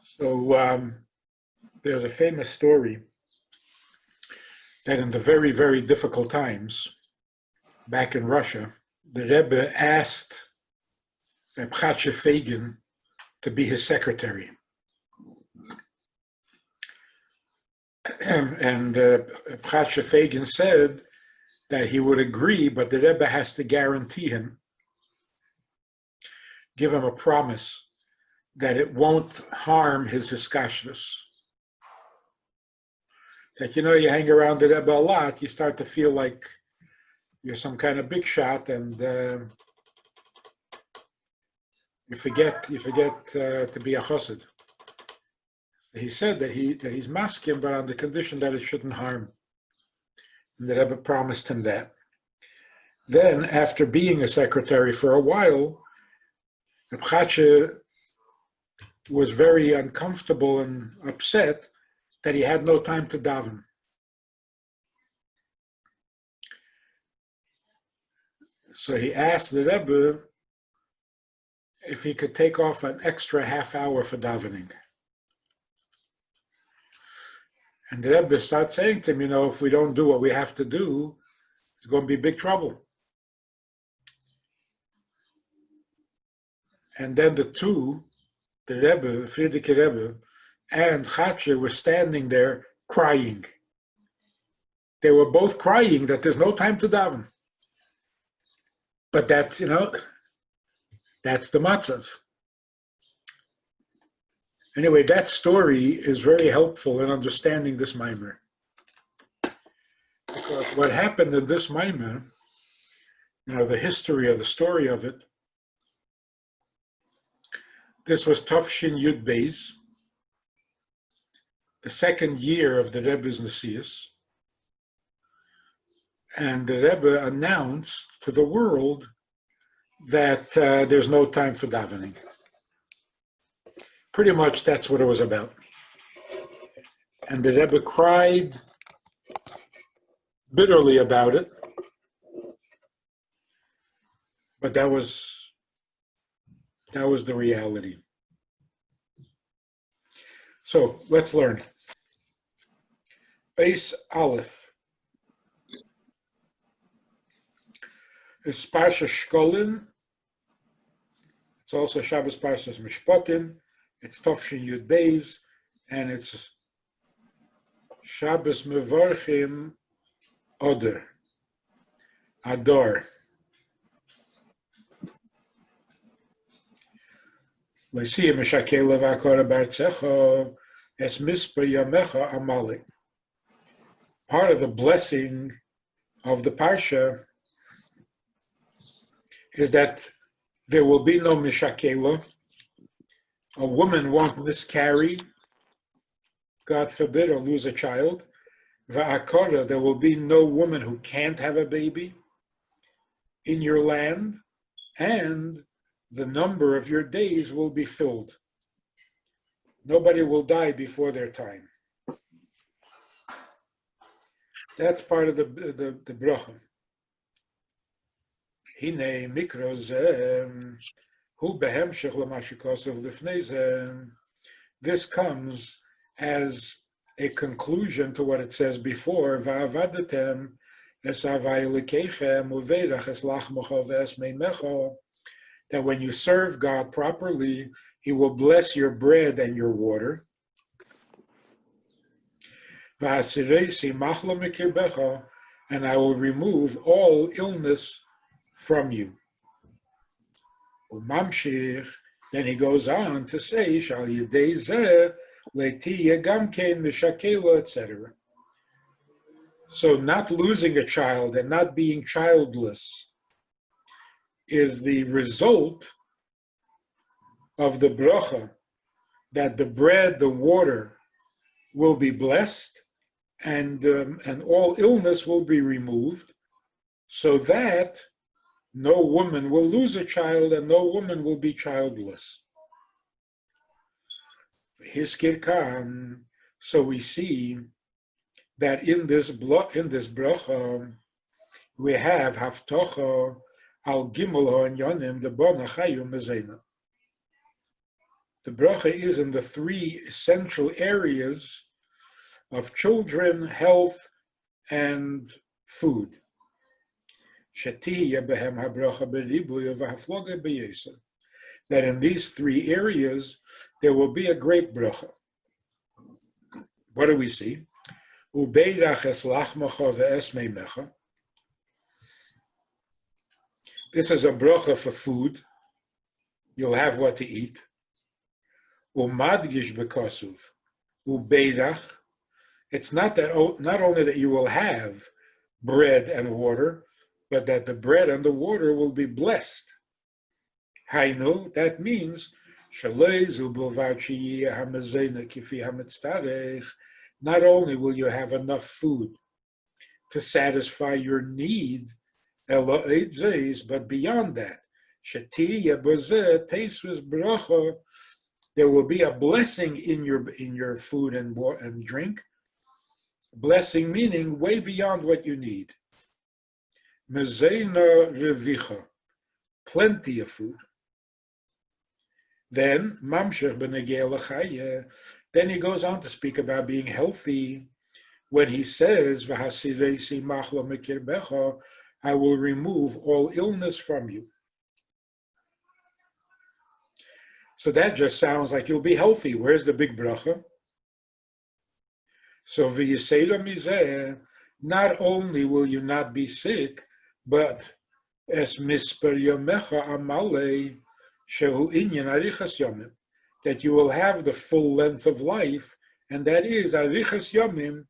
So there's a famous story that in the very, very difficult times back in Russia, the Rebbe asked Reb Chatzah Fagin to be his secretary. And Reb Chatzah Fagin said that he would agree, but the Rebbe has to guarantee him, give him a promise that it won't harm his hiskashrus. That, you hang around the Rebbe a lot, you start to feel like you're some kind of big shot, and you forget to be a chassid. He said that he's masking, but on the condition that it shouldn't harm. And the Rebbe promised him that. Then, after being a secretary for a while, Reb Chatzah was very uncomfortable and upset that he had no time to daven. So he asked the Rebbe if he could take off an extra half hour for davening. And the Rebbe started saying to him, if we don't do what we have to do, it's going to be big trouble. And then the two, the Rebbe, Friedrich Rebbe, and Chatzah were standing there crying. They were both crying that there's no time to daven. But that, that's the matzav. Anyway, that story is very helpful in understanding this mimer. Because what happened in this mimer, the history of the story of it, this was Tafshin Yud Beis, the second year of the Rebbe's Nesius, and the Rebbe announced to the world that there's no time for davening. Pretty much that's what it was about. And the Rebbe cried bitterly about it, but that was the reality. So let's learn. Beis Aleph. It's Parsha Shkolin. It's also Shabbos Parshas Mishpatim. It's Tafshin Yud Beis, and it's Shabbos Mevarchim Oder. Ador. Tiye Meshakela v'akora b'artzecha es mispa yamecha amali. Part of the blessing of the Parsha is that there will be no Meshakela. A woman won't miscarry, God forbid, or lose a child. V'akora, there will be no woman who can't have a baby in your land, and the number of your days will be filled. Nobody will die before their time. That's part of the bracha. Hine mikros hu behemshech l'mashikosav lifnei zeh. This comes as a conclusion to what it says before. Va'avadetem es havai elikechem uveirach es lachmocha ve'es meimecha. That when you serve God properly, He will bless your bread and your water. And I will remove all illness from you. Then he goes on to say, etc. So not losing a child and not being childless is the result of the bracha, that the bread, the water will be blessed, and all illness will be removed, so that no woman will lose a child and no woman will be childless. So we see that in this bracha we have haftocha al gimel ha'inyanim the bona chayu mezena. The bracha is in the three essential areas of children, health, and food. That in these three areas, there will be a great bracha. What do we see? This is a bracha for food. You'll have what to eat. Umadgish bekasuv, ubeirach. It's not only that you will have bread and water, but that the bread and the water will be blessed. Hainu, that means not only will you have enough food to satisfy your need, but beyond that, there will be a blessing in your food and drink. Blessing meaning way beyond what you need. Mezena revicha, plenty of food. Then mamshech b'negei l'chayeh. Then he goes on to speak about being healthy when he says, "V'hasirei machla mikirbecha," I will remove all illness from you. So that just sounds like you'll be healthy. Where's the big bracha? So v'yisera mizeh, not only will you not be sick, but es misper yomecha amalei shehu inyan arichas yomim, that you will have the full length of life, and that is arichas yomim.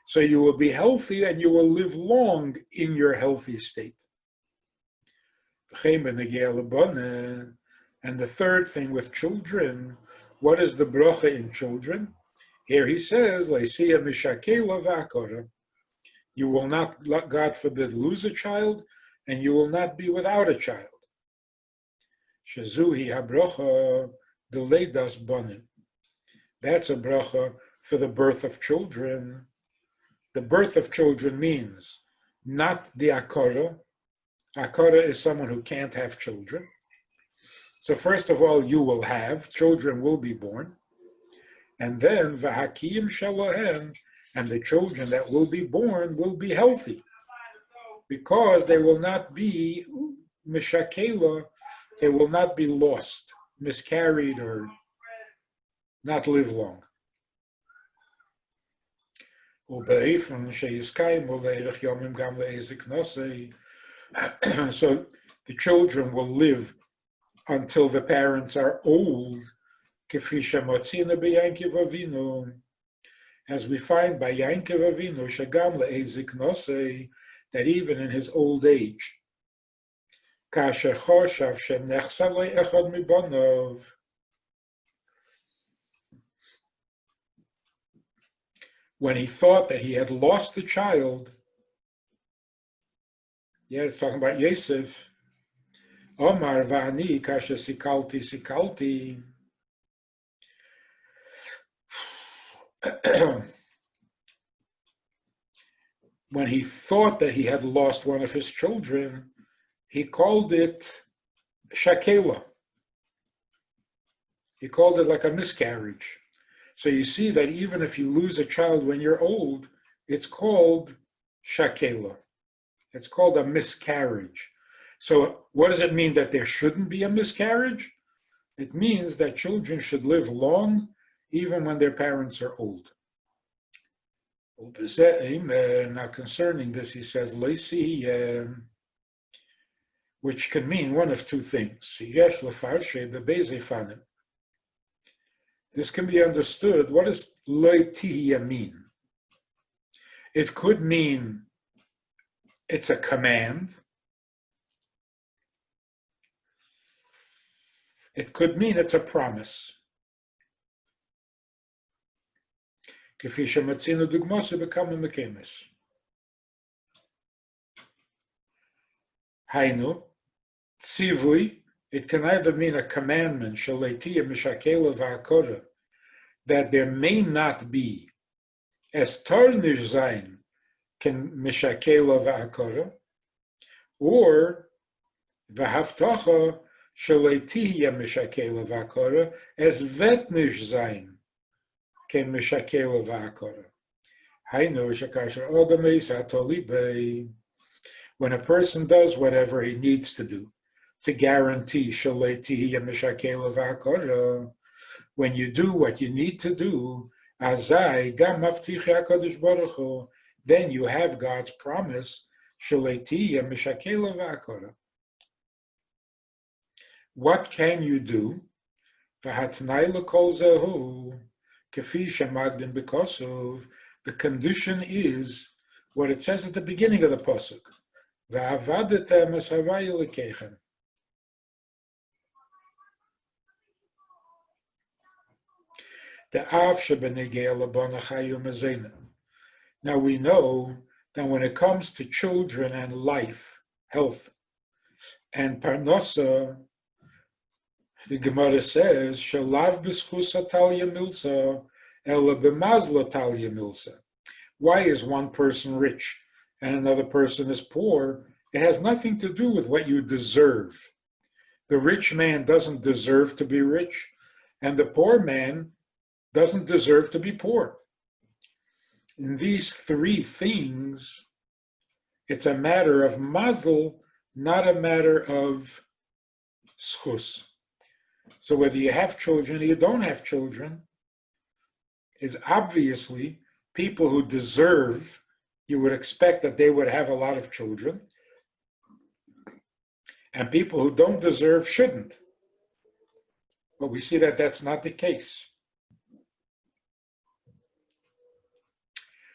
So you will be healthy and you will live long in your healthy state. And the third thing with children, what is the bracha in children? Here he says, Tiye Meshakela. You will not, God forbid, lose a child, and you will not be without a child. Shezuhi habracha deleidas banim. That's a bracha for the birth of children. The birth of children means not the akara. Akara is someone who can't have children. So first of all, you will have, children will be born. And then, v'hakim shalohem, and the children that will be born will be healthy. Because they will not be meshakela, they will not be lost, miscarried, or not live long. So the children will live until the parents are old, as we find by Yankov Avinu, that even in his old age, when he thought that he had lost a child, it's talking about Yosef, Omar va'ani kasher sikalti. When he thought that he had lost one of his children, he called it shakela. He called it like a miscarriage. So you see that even if you lose a child when you're old, it's called shakela. It's called a miscarriage. So what does it mean that there shouldn't be a miscarriage? It means that children should live long even when their parents are old. Now concerning this, he says, which can mean one of two things. This can be understood. What does loitiya mean? It could mean it's a command. It could mean it's a promise. Hainu, tzivui, it can either mean a commandment, Tiye Meshakela v'akora, that there may not be, as tarnish zayin, can Meshakela v'akora, or v'haftacha Tiye Meshakela v'akora es vet nish zayin ken Meshakela v'akora. Hainu shekasher odom eis hatoli bei. When a person does whatever he needs to do to guarantee Tiye Meshakela v'akora, when you do what you need to do, azai gam mavtich HaKadosh Baruch Hu, then you have God's promise Tiye Meshakela v'akora. What can you do? The condition is what it says at the beginning of the pasuk. Now we know that when it comes to children and life, health, and parnasa, the Gemara says, "Shalav b'schus talya milsa, ela b'mazla talya milsa." Why is one person rich and another person is poor? It has nothing to do with what you deserve. The rich man doesn't deserve to be rich, and the poor man doesn't deserve to be poor. In these three things, it's a matter of mazel, not a matter of schus. So whether you have children or you don't have children is obviously people who deserve, you would expect that they would have a lot of children, and people who don't deserve shouldn't. But we see that that's not the case.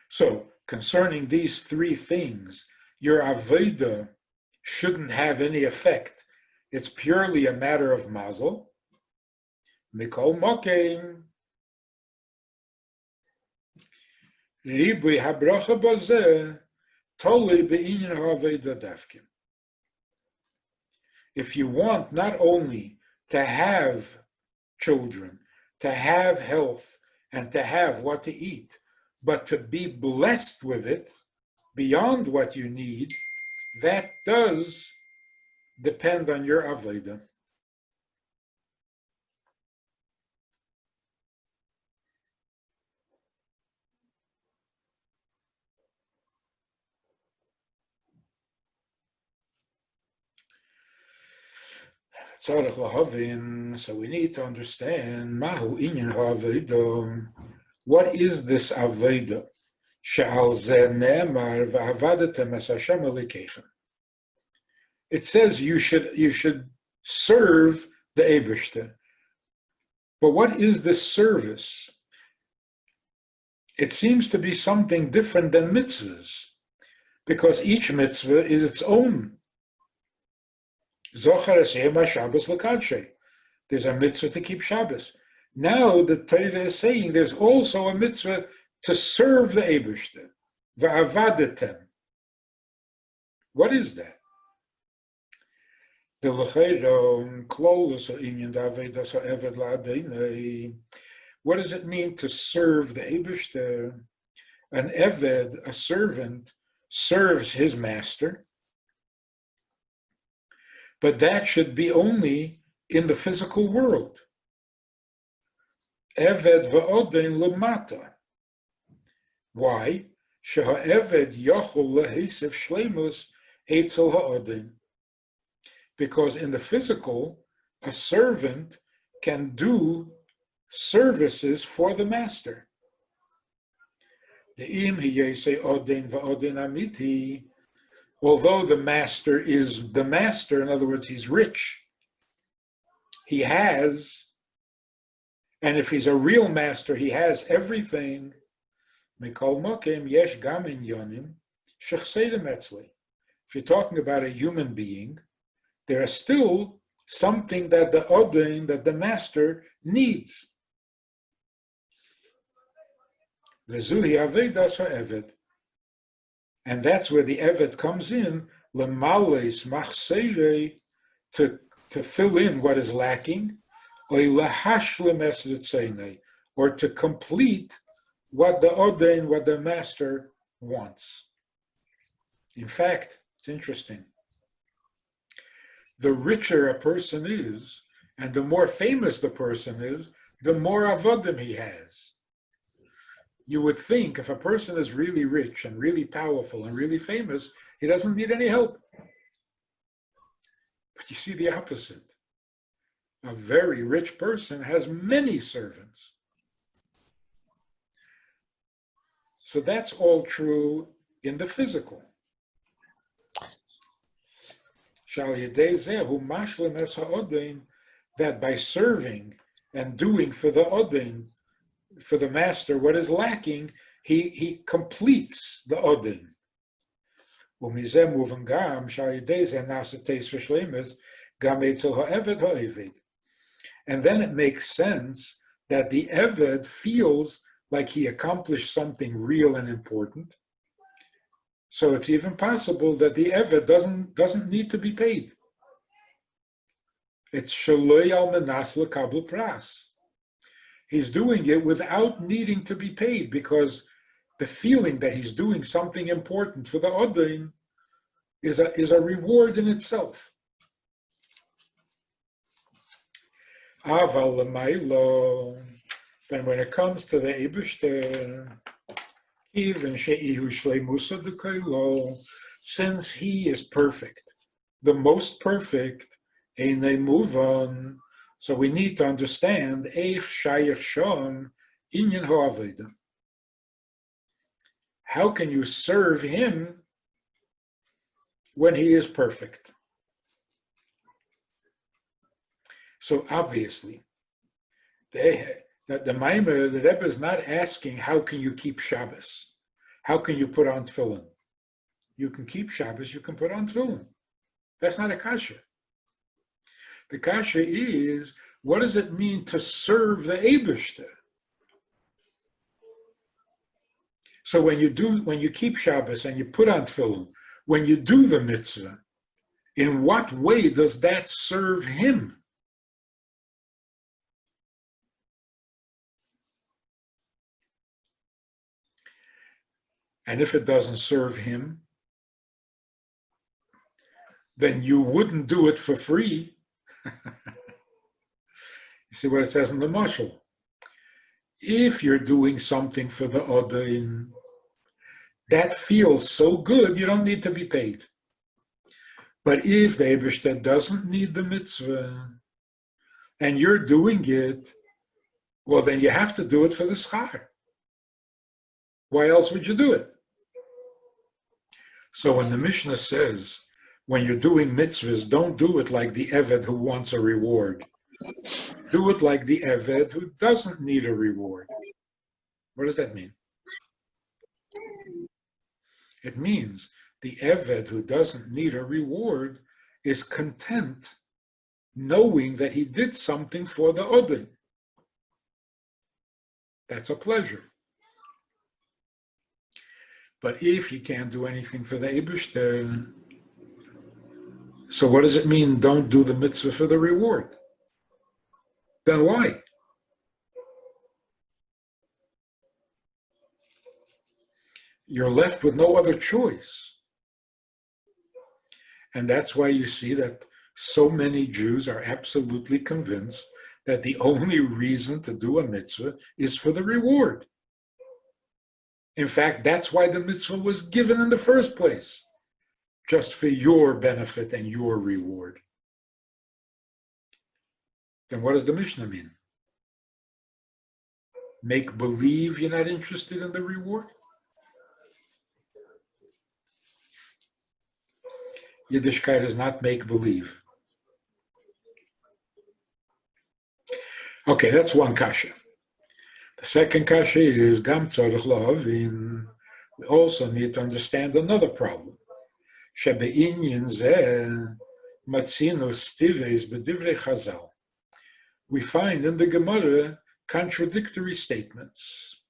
So concerning these three things, your avodah shouldn't have any effect. It's purely a matter of mazel. Mikol mokem ribui habracha bazeh toli beinyan ha'avodah dafkin. If you want not only to have children, to have health, and to have what to eat, but to be blessed with it beyond what you need, that does depend on your avodah. So we need to understand mahu inyan ha'avodah. What is this avodah? She'al zeh ne'emar v'avadetem es Hashem Elokeichem. It says you should serve the Eibishter. But what is this service? It seems to be something different than mitzvahs, because each mitzvah is its own. Zochar eshem Shabbos l'kadshe. There's a mitzvah to keep Shabbos. Now the Torah is saying there's also a mitzvah to serve the Eibishter. Va'avadetem. What is that? The l'chayro klolus inyan davedas ha'eved la'adeinei. What does it mean to serve the Eibishter? An eved, a servant, serves his master, but that should be only in the physical world. Eved va'odein lemata. Why? Sheha'eved yachol lehesef shleimus eitzel ha'odein. Because in the physical, a servant can do services for the master. Although the master is the master, in other words, he's rich, he has, and if he's a real master, he has everything. If you're talking about a human being, there is still something that the Odin, that the master needs. V'zuhi avedas ha'eved. And that's where the Eved comes in, lemales machseirei, to fill in what is lacking, or to complete what the Odin, what the master wants. In fact, it's interesting. the richer a person is, and the more famous the person is, the more avodim he has. You would think if a person is really rich and really powerful and really famous, he doesn't need any help. But you see the opposite. A very rich person has many servants. So that's all true in the physical. That by serving and doing for the odin, for the master, what is lacking, he completes the odin. And then it makes sense that the Eved feels like he accomplished something real and important. So it's even possible that the Eved doesn't need to be paid. It's Shaloi al Menas L'Kabel Pras. He's doing it without needing to be paid, because the feeling that he's doing something important for the Odin is a reward in itself. Aval L'Mailo, then when it comes to the Eibishter, even She'ihu Shleimusa D'Koilo, since he is perfect, the most perfect, Einei Muvan, so we need to understand Eich Shayach Shom Inyan Ha'aveda. How can you serve him when he is perfect? So obviously, the Maimer, the Rebbe is not asking how can you keep Shabbos? How can you put on tefillin? You can keep Shabbos, you can put on tefillin. That's not a kasha. The kasha is, what does it mean to serve the Eibishter? So when you keep Shabbos and you put on tefillin, when you do the mitzvah, in what way does that serve him? And if it doesn't serve him, then you wouldn't do it for free. You see what it says in the mashal. If you're doing something for the Odin, that feels so good, you don't need to be paid. But if the Eibishter doesn't need the mitzvah, and you're doing it, well, then you have to do it for the schar. Why else would you do it? So when the Mishnah says, when you're doing mitzvahs, don't do it like the Eved who wants a reward. Do it like the Eved who doesn't need a reward. What does that mean? It means the Eved who doesn't need a reward is content knowing that he did something for the Odin. That's a pleasure. But if you can't do anything for the Eibishter, so what does it mean, don't do the mitzvah for the reward? Then why? You're left with no other choice. And that's why you see that so many Jews are absolutely convinced that the only reason to do a mitzvah is for the reward. In fact, that's why the mitzvah was given in the first place, just for your benefit and your reward. Then what does the Mishnah mean? Make believe you're not interested in the reward? Yiddishkeit is not make believe. Okay, that's one kasha. The second kasha is gam tzarich lahavin. We also need to understand another problem. Shebe'inyin zeh matzinu stives b'divrei Chazal. We find in the Gemara contradictory statements.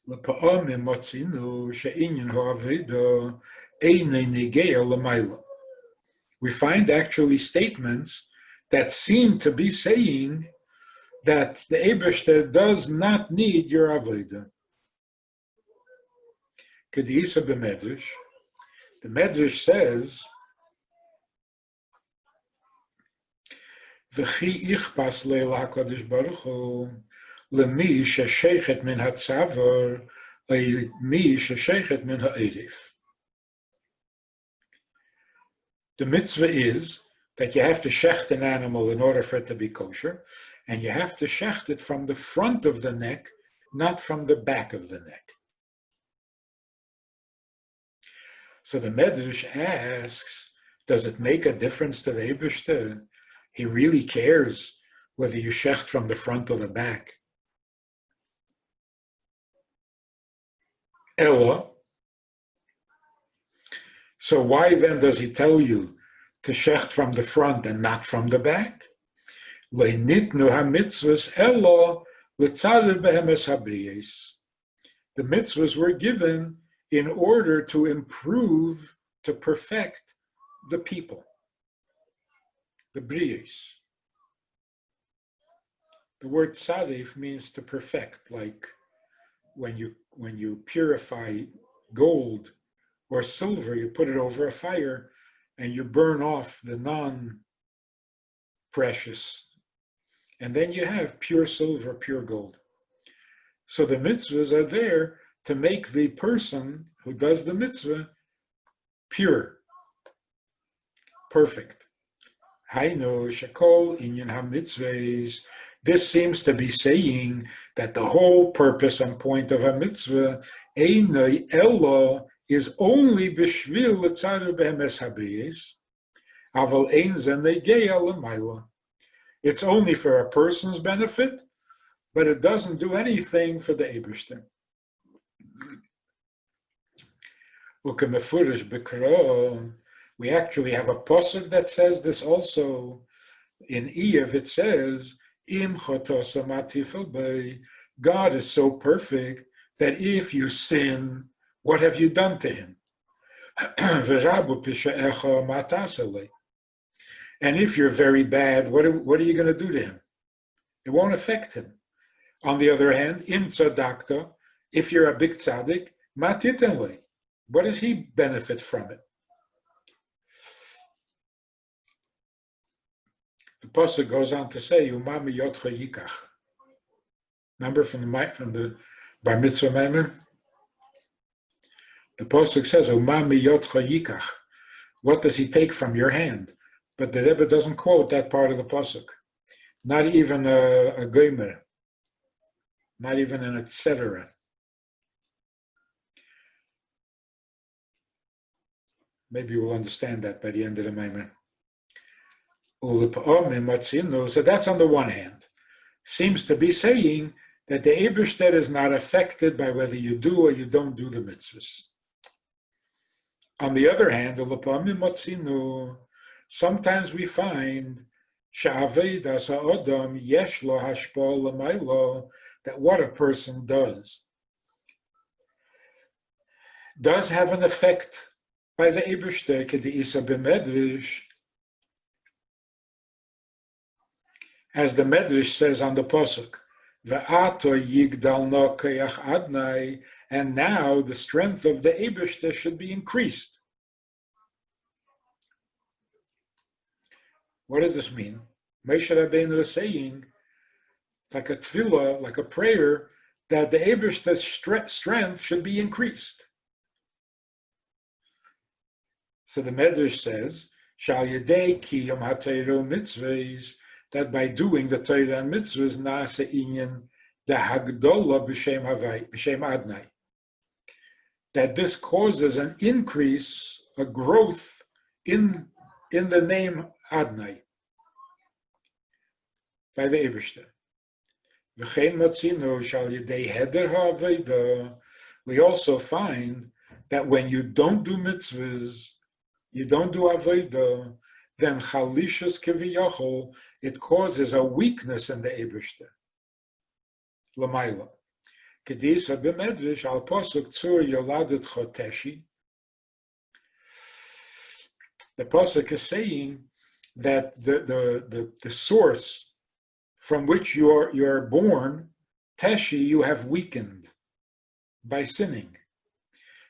L'pa'amim matzinu she'inyin ha'aveda einei negeya l'mayla. We find actually statements that seem to be saying that the Eibishter does not need your avodah. Kedisa b'medrash, the Medrash says וכי יכפס ליל הקדוש ברוך הוא למי ששייכת מן הצוור למי ששייכת מן הערף. The mitzvah is that you have to shecht an animal in order for it to be kosher, and you have to shecht it from the front of the neck, not from the back of the neck. So the Medrash asks, does it make a difference to the Eibishter? He really cares whether you shecht from the front or the back. Ella. So why then does he tell you to shecht from the front and not from the back? Le'nitnu ha-mitzvahs ella l'tzarev behemes habriyos. The mitzvahs were given in order to improve, to perfect the people, the briyos. The word tzaref means to perfect, like when you purify gold or silver, you put it over a fire and you burn off the non-precious. And then you have pure silver, pure gold. So the mitzvahs are there to make the person who does the mitzvah pure, perfect. Hainu shekol inyan ha-mitzvahs. This seems to be saying that the whole purpose and point of a mitzvah, einay ella, is only b'shvil l'tzarev behemes habriyos, aval ein zen negeya l'mayla. It's only for a person's benefit, but it doesn't do anything for the Eibishter. Ukemefurish b'kra, we actually have a pasuk that says this also. In Iyov it says, Im chotosa matifel bei, God is so perfect that if you sin, what have you done to him? V'rabu pisha'echa matasele. And if you're very bad, what are you going to do to him? It won't affect him. On the other hand, im tzadakta, if you're a big tzaddik, matitenle. What does he benefit from it? The pasuk goes on to say, "Umami yotcha yikach." Remember from the Bar Mitzvah Maimer? The pasuk says, "Umami yotcha yikach." What does he take from your hand? But the Rebbe doesn't quote that part of the pasuk. Not even a gomer. Not even an etc. Maybe we'll understand that by the end of the Maimer. So that's on the one hand. Seems to be saying that the Eibishter is not affected by whether you do or you don't do the mitzvahs. On the other hand, sometimes we find that what a person does have an effect by the Eibishter, k'de'isa b'medrash, as the Medrash says on the pasuk, "Ve'ato yigdal no koyach adnai," and now the strength of the Eibishter should be increased. What does this mean? Moshe Rabbeinu is saying, like a tefillah, like a prayer, that the Eibishter's strength should be increased. So the Medrash says, "Shal yedei kiyum ha'Torah mitzvahs," that by doing the Torah and mitzvahs, na'ase inyan the hagdola b'shem adnai, that this causes an increase, a growth in the name Adnai by the Eibishter. V'chein matzino shal yedei heder ha'aveda. We also find that when you don't do mitzvahs, you don't do aveda, then chalishas kiviyachol, it causes a weakness in the Eibishter. L'mayla. Kedisa b'medrash al pasuk tzur yoladet choteshi. The pasuk is saying that the source from which you're born, teshi, you have weakened by sinning.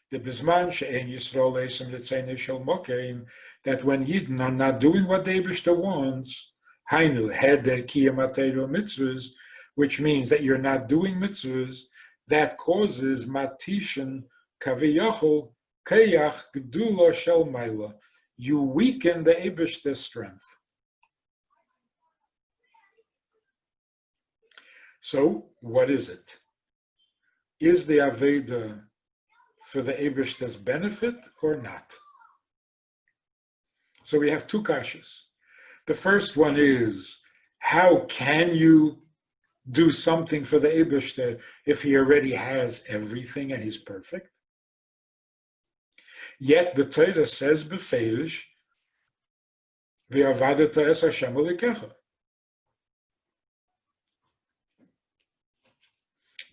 The bisman she'en Yisrael eisem l'tzeinei shel mokein, that when Yidden are not doing what the Eibishter wants, Hainu heder kiyamateiru mitzvahs, which means that you're not doing mitzvahs, that causes matishan kaviyachol kayach gdula shel maila. You weaken the Eibishter's strength. So, what is it? Is the Aveda for the Eibishter's benefit or not? So we have two kashas. The first one is, how can you do something for the Eibishter if he already has everything and he's perfect? Yet the Torah says beferish, v'avadata es Hashem Elokecha.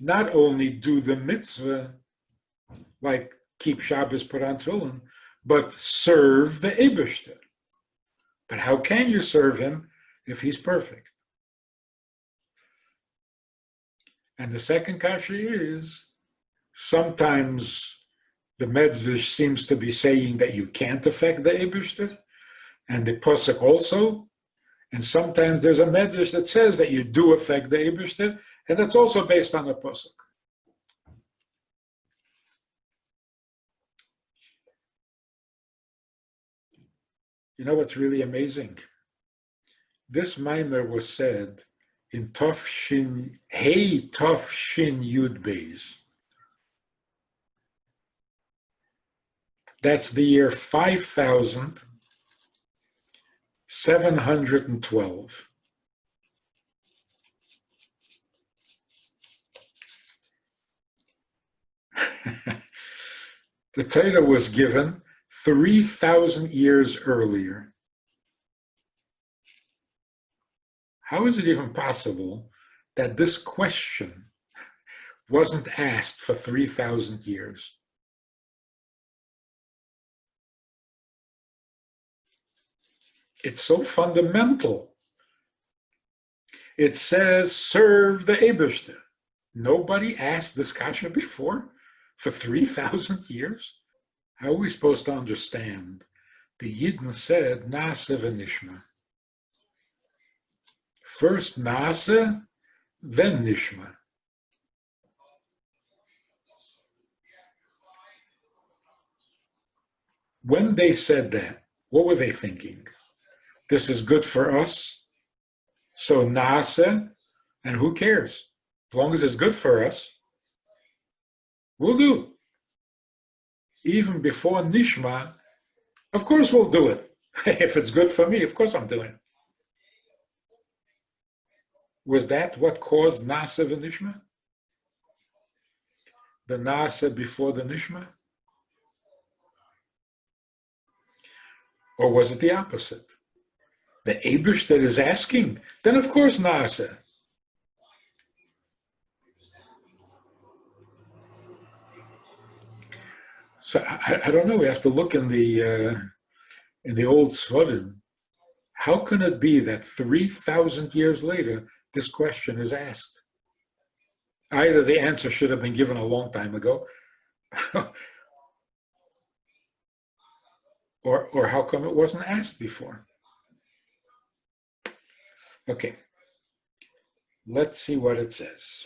Not only do the mitzvah, like keep Shabbos, put on tefillin, but serve the Eibishter. But how can you serve him if he's perfect? And the second kasha is, sometimes the Medrash seems to be saying that you can't affect the Eibishter, and the Pasuk also, and sometimes there's a Medrash that says that you do affect the Eibishter, and that's also based on a Pasuk. You know what's really amazing? This Maimer was said in Tov Shin Yud Beis. That's the year 5712. The Torah was given 3,000 years earlier. How is it even possible that this question wasn't asked for 3,000 years? It's so fundamental. It says, serve the Eibishter. Nobody asked this kasha before for 3,000 years? How are we supposed to understand? The Yidden said, Nase v'nishma. First Nase, then Nishma. When they said that, what were they thinking? This is good for us, so Nase, and who cares? As long as it's good for us, we'll do. Even before Nishma, of course we'll do it. If it's good for me, of course I'm doing it. Was that what caused Nase v'Nishma? The Nase before the Nishma? Or was it the opposite? The Eibush that is asking, then of course Nase. So I don't know. We have to look in the old Svarim. How can it be that 3,000 years later this question is asked? Either the answer should have been given a long time ago, or how come it wasn't asked before? Okay, let's see what it says.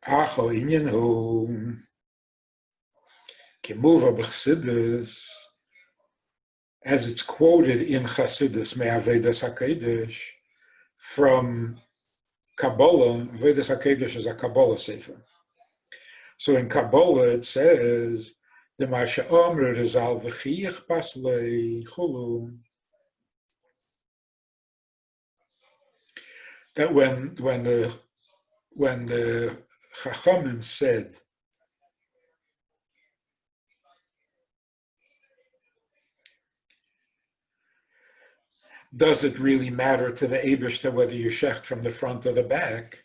Acho inyan hu kemuva b'chassidus, as it's quoted in Chassidus, me'avedas HaKodesh, from Kabbalah. Avedas HaKodesh is a Kabbalah sefer. So in Kabbalah it says, the Masha Omr Rizal v'chiyach paslei chulu, that when the Chachamim said, does it really matter to the Eibishter whether you shecht from the front or the back?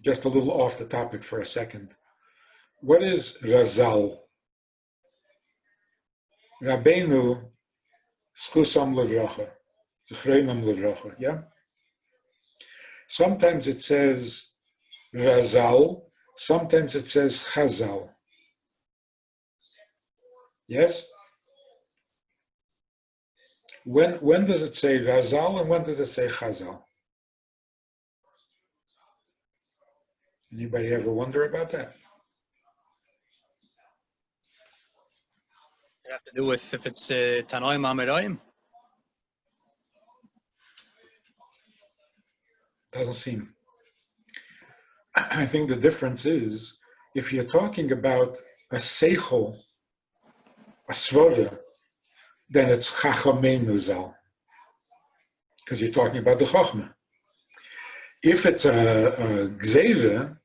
Just a little off the topic for a second. What is Razal? Rabbeinu schusam levracha, zechreinam levracha, yeah? Sometimes it says Razal, sometimes it says Chazal. Yes? When does it say Razal and when does it say Chazal? Anybody ever wonder about that? It have to do with if it's Tanoim Amirayim. Doesn't seem. I think the difference is if you're talking about a seichel, a svoda, then it's Chachameinu Zal, because you're talking about the Chochmah. If it's a Gzeira,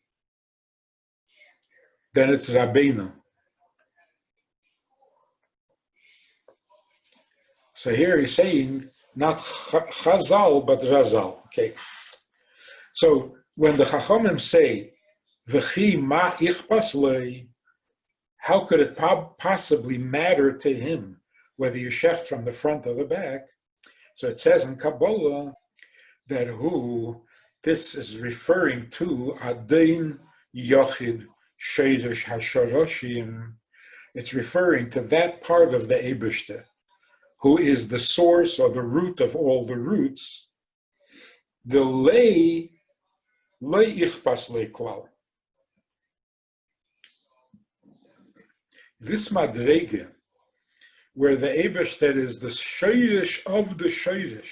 then it's Rabbeinu. So here he's saying not Chazal, but Razal. Okay. So when the Chachamim say, V'chi ma ichpas lei, how could it possibly matter to him whether you shecht from the front or the back? So it says in Kabbalah that this is referring to Adain Yochid Sheidish Hashoroshim. It's referring to that part of the Eibishter, who is the source or the root of all the roots. The lei ichpas lei klal. This madrege, where the Eibishter is the Sheidish of the Sheidish,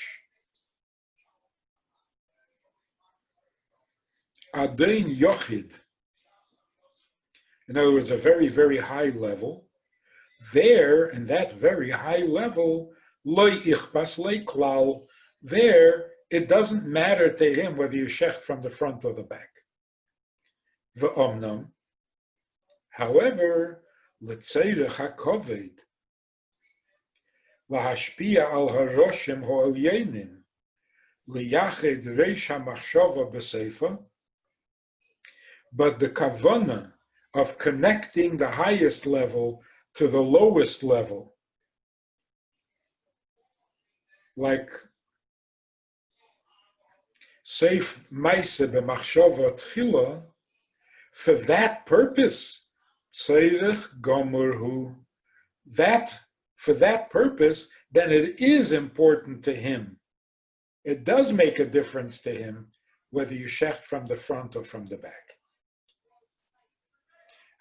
Adain Yochid, in other words, a very, very high level, there, in that very high level, Loi ichpas lei klal, there, it doesn't matter to him whether you shecht from the front or the back. V'omnam, however, l'tzeirech hakoved, lahashpia al haroshim ho'elyenim, liyached reish hamachshava b'seifa, but the kavana of connecting the highest level to the lowest level, like Seif Maise b'machshava tchila, for that purpose, tzerich gomer hu, for that purpose, then it is important to him. It does make a difference to him whether you shecht from the front or from the back.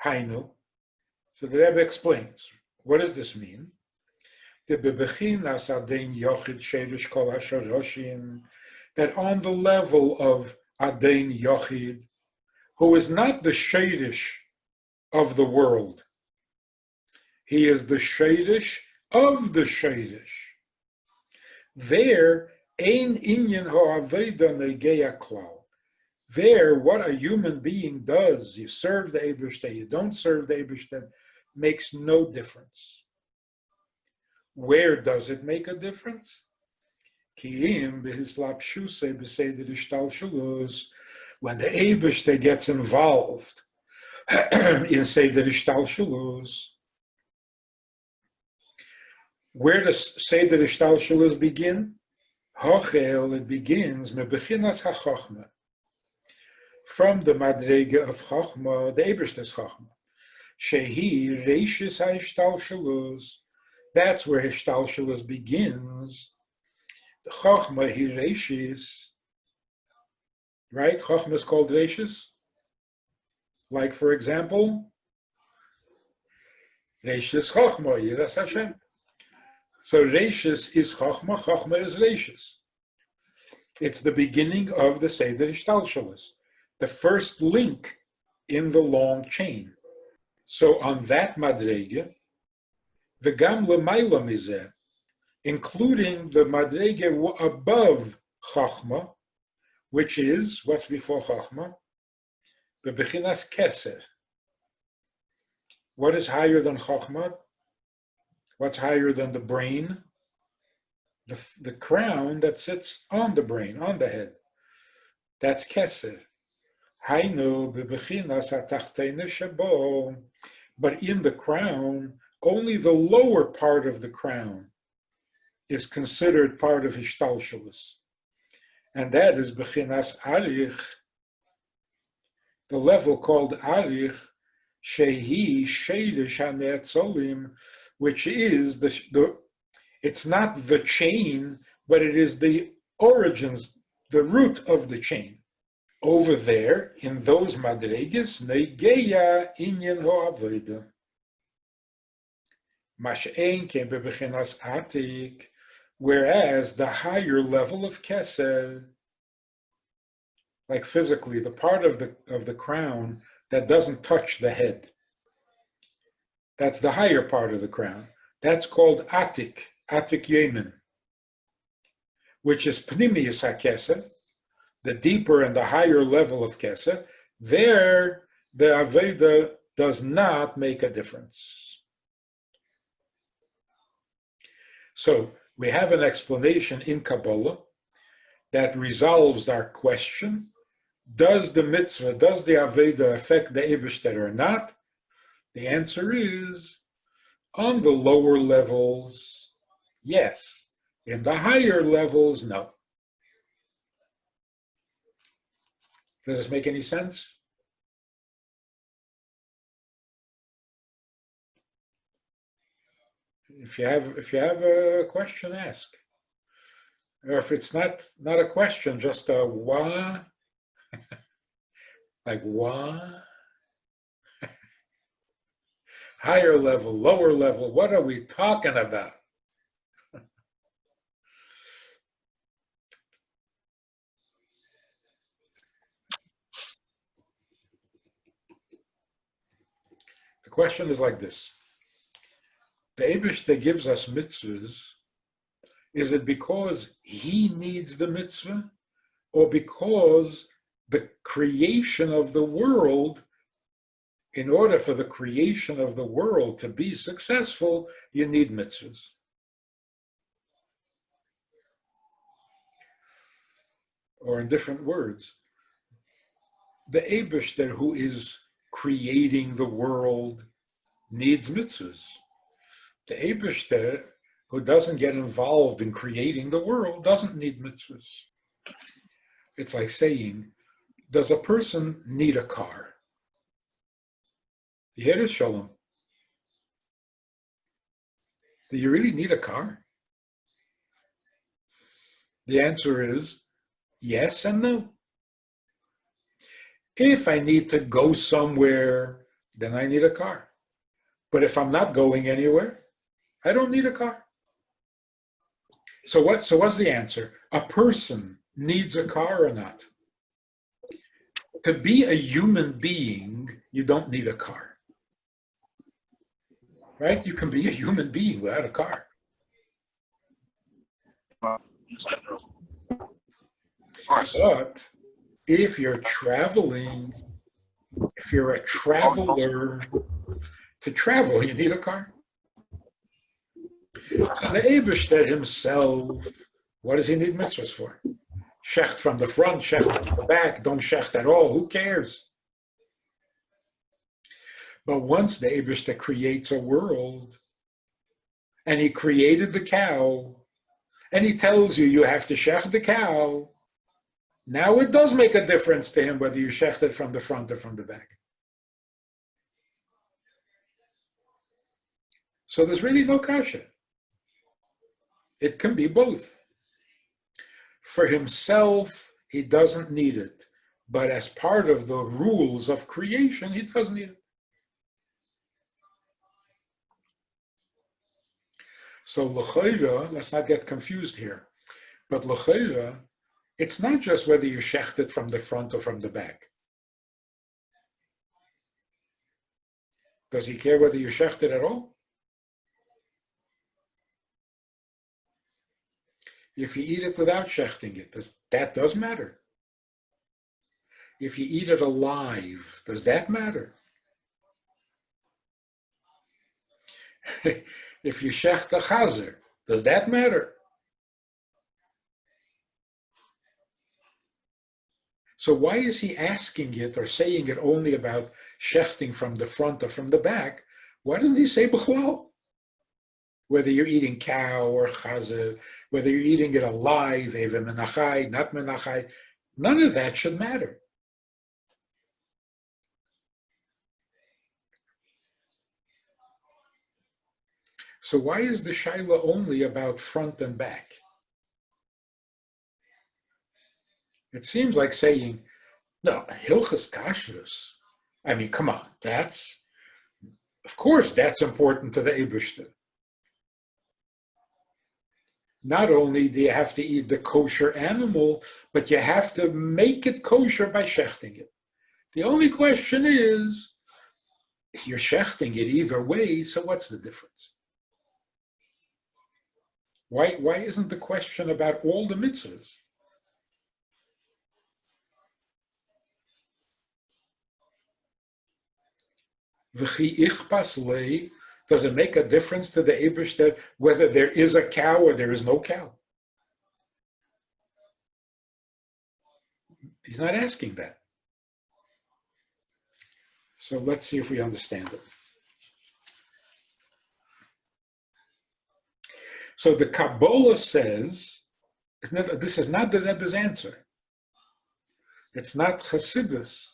Hainu. So the Rebbe explains, what does this mean? That on the level of Adain Yochid, who is not the Sheidish of the world, he is the Sheidish of the Sheidish. There, ein inyan ha'aveda negeya klal. There, what a human being does, you serve the Eibishter, you don't serve the Eibishter, makes no difference. Where does it make a difference? When the Eibishter gets involved in Seder Ishtalshelus, where does Seder Ishtalshelus begin? Hochel, it begins mebechinas hachochma, from the madrege of Chochma, the Eibishter's Chochma. Shehi reishis ha'ishtalshelus, that's where Ishtalshelus begins. The Chochma hi reishis, right? Chochma is called reishis. Like, for example, reishis Chochma, Yiras Hashem. So reishis is Chochma, Chochma is reishis. It's the beginning of the Seder Ishtalshelus, the first link in the long chain. So on that madrege, the gam l'mayla mizeh, including the madrege above Chachma, which is, what's before Chachma? Bebechinas keser. What is higher than Chachma? What's higher than the brain? The crown that sits on the brain, on the head. That's keser. Hainu bebechinas hatachtene shabo. But in the crown, only the lower part of the crown is considered part of Ishtalshelus. And that is bechinas arich, the level called arich, shehi sheidish haneatzolim, which is It's not the chain, but it is the origins, the root of the chain. Over there, in those madreges, negeya inyan ho'avoda. Mash'ein ken bebechinas atik, whereas the higher level of keser, like physically, the part of the crown that doesn't touch the head, that's the higher part of the crown. That's called atik yemen, which is pnimius hakeser, the deeper and the higher level of keser. There, the aveda does not make a difference. So we have an explanation in Kabbalah that resolves our question: does the mitzvah, does the aveda affect the Eibishter or not? The answer is, on the lower levels, yes. In the higher levels, no. Does this make any sense? If you have a question, ask. Or if it's not a question, just a what? Like what? Higher level, lower level, what are we talking about? The question is like this. The Eibishter gives us mitzvahs. Is it because he needs the mitzvah, or because the creation of the world, in order for the creation of the world to be successful, you need mitzvahs? Or in different words, the Eibishter who is creating the world needs mitzvahs. The Eibishter who doesn't get involved in creating the world doesn't need mitzvahs. It's like saying, does a person need a car? You hear this, Shalom? Do you really need a car? The answer is yes and no. If I need to go somewhere, then I need a car. But if I'm not going anywhere, I don't need a car. So what's the answer? A person needs a car or not? To be a human being, you don't need a car. Right? You can be a human being without a car. But if you're traveling, if you're a traveler, to travel, you need a car. So the Eibishter himself, what does he need mitzvahs for? Shecht from the front, shecht from the back, don't shecht at all, who cares? But once the Eibishter creates a world, and he created the cow, and he tells you you have to shecht the cow, now it does make a difference to him whether you shecht it from the front or from the back. So there's really no kasha. It can be both. For himself, he doesn't need it. But as part of the rules of creation, he does need it. So l'chayra, let's not get confused here. But l'chayra, it's not just whether you shecht it from the front or from the back. Does he care whether you shecht it at all? If you eat it without shechting it, that does matter. If you eat it alive, does that matter? If you shecht a chazer, does that matter? So why is he asking it or saying it only about shechting from the front or from the back? Why doesn't he say b'chlal? Whether you're eating cow or chazer, whether you're eating it alive, eva menachai, not menachai, none of that should matter. So why is the shaila only about front and back? It seems like saying, no, Hilchas Kashrus. I mean, come on, of course that's important to the Eibishter. Not only do you have to eat the kosher animal, but you have to make it kosher by shechting it. The only question is, you're shechting it either way, so what's the difference? Why isn't the question about all the mitzvahs? V'chi ichpas lei, does it make a difference to the Eibishter whether there is a cow or there is no cow? He's not asking that. So let's see if we understand it. So the Kabbalah says, this is not the Rebbe's answer. It's not Chassidus.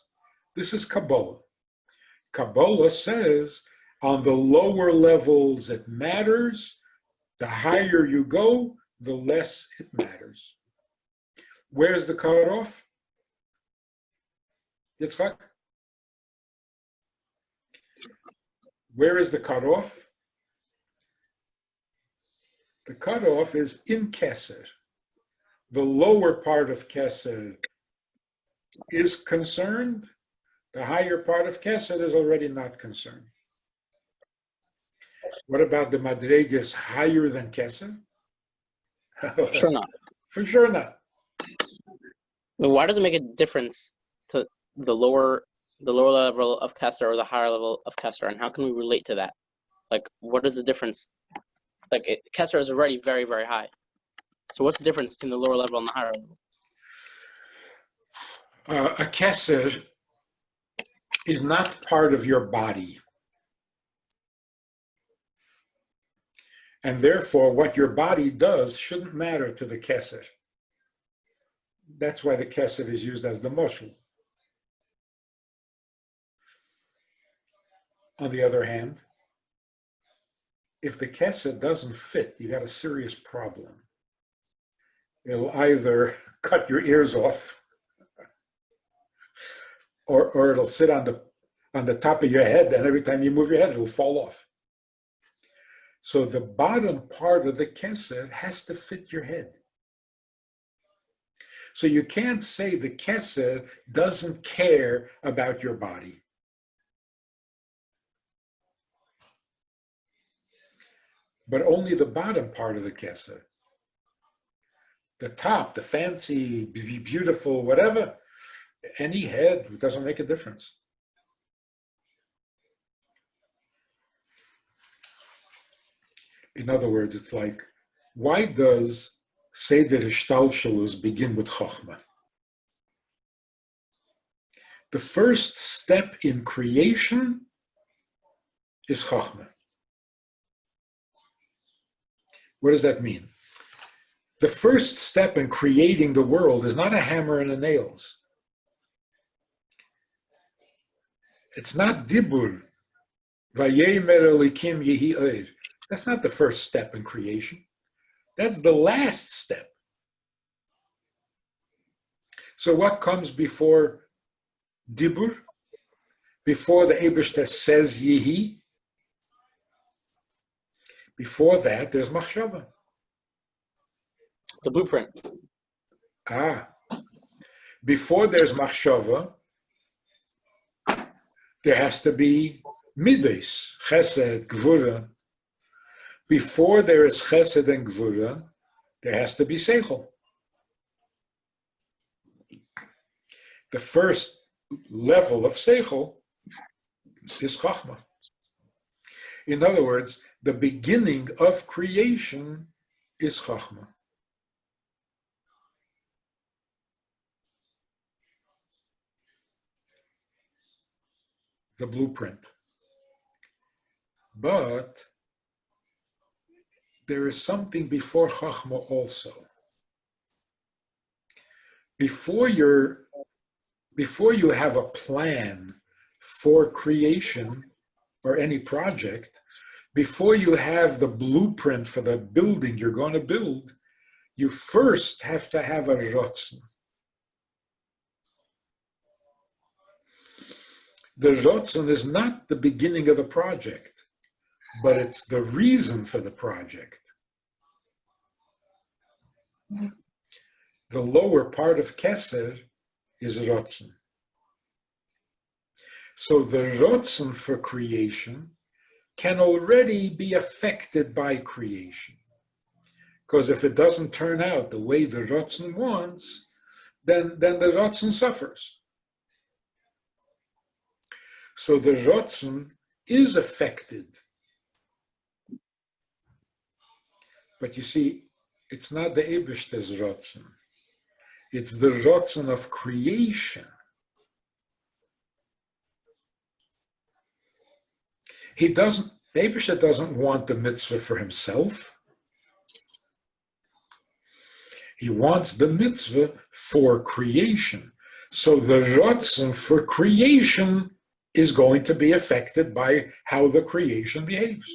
This is Kabbalah. Kabbalah says, on the lower levels it matters. The higher you go, the less it matters. Where's the cutoff? Yitzchak? Where is the cutoff? The cutoff is in Keser. The lower part of Keser is concerned. The higher part of Keser is already not concerned. What about the Madregas higher than Keser? For sure not. For sure not. But why does it make a difference to the lower level of Keser or the higher level of Keser, and how can we relate to that? Like, what is the difference? Like, Keser is already very, very high. So what's the difference between the lower level and the higher level? A Keser is not part of your body. And therefore, what your body does shouldn't matter to the Keser. That's why the Keser is used as the moshel. On the other hand, if the Keser doesn't fit, you got a serious problem. It'll either cut your ears off, or it'll sit on the top of your head, and every time you move your head, it'll fall off. So the bottom part of the Keser has to fit your head. So you can't say the Keser doesn't care about your body. But only the bottom part of the Keser. The top, the fancy, beautiful, whatever, any head, it doesn't make a difference. In other words, it's like, why does Seder Hishtalshelus begin with Chochmah? The first step in creation is Chochmah. What does that mean? The first step in creating the world is not a hammer and a nails. It's not Dibur. Vayemer Elikim Yehi Eir. That's not the first step in creation. That's the last step. So what comes before Dibur? Before the Eibishter says Yehi? Before that, there's Machshava. The blueprint. Before there's Machshava, there has to be Midas, Chesed, Gvura. Before there is Chesed and Gvura, there has to be Seichel. The first level of Seichel is Chachma. In other words, the beginning of creation is Chachma. The blueprint. But there is something before Chachma also. Before you have a plan for creation or any project, before you have the blueprint for the building you're going to build, you first have to have a rotzen. The rotzen is not the beginning of the project, but it's the reason for the project. The lower part of Keser is rotzen. So the rotzen for creation can already be affected by creation. Because if it doesn't turn out the way the rotzen wants, then the rotzen suffers. So the rotzen is affected. But you see, it's not the Eibishter's rotzen. It's the rotzen of creation. The Eibishter doesn't want the mitzvah for himself. He wants the mitzvah for creation. So the rotzen for creation is going to be affected by how the creation behaves.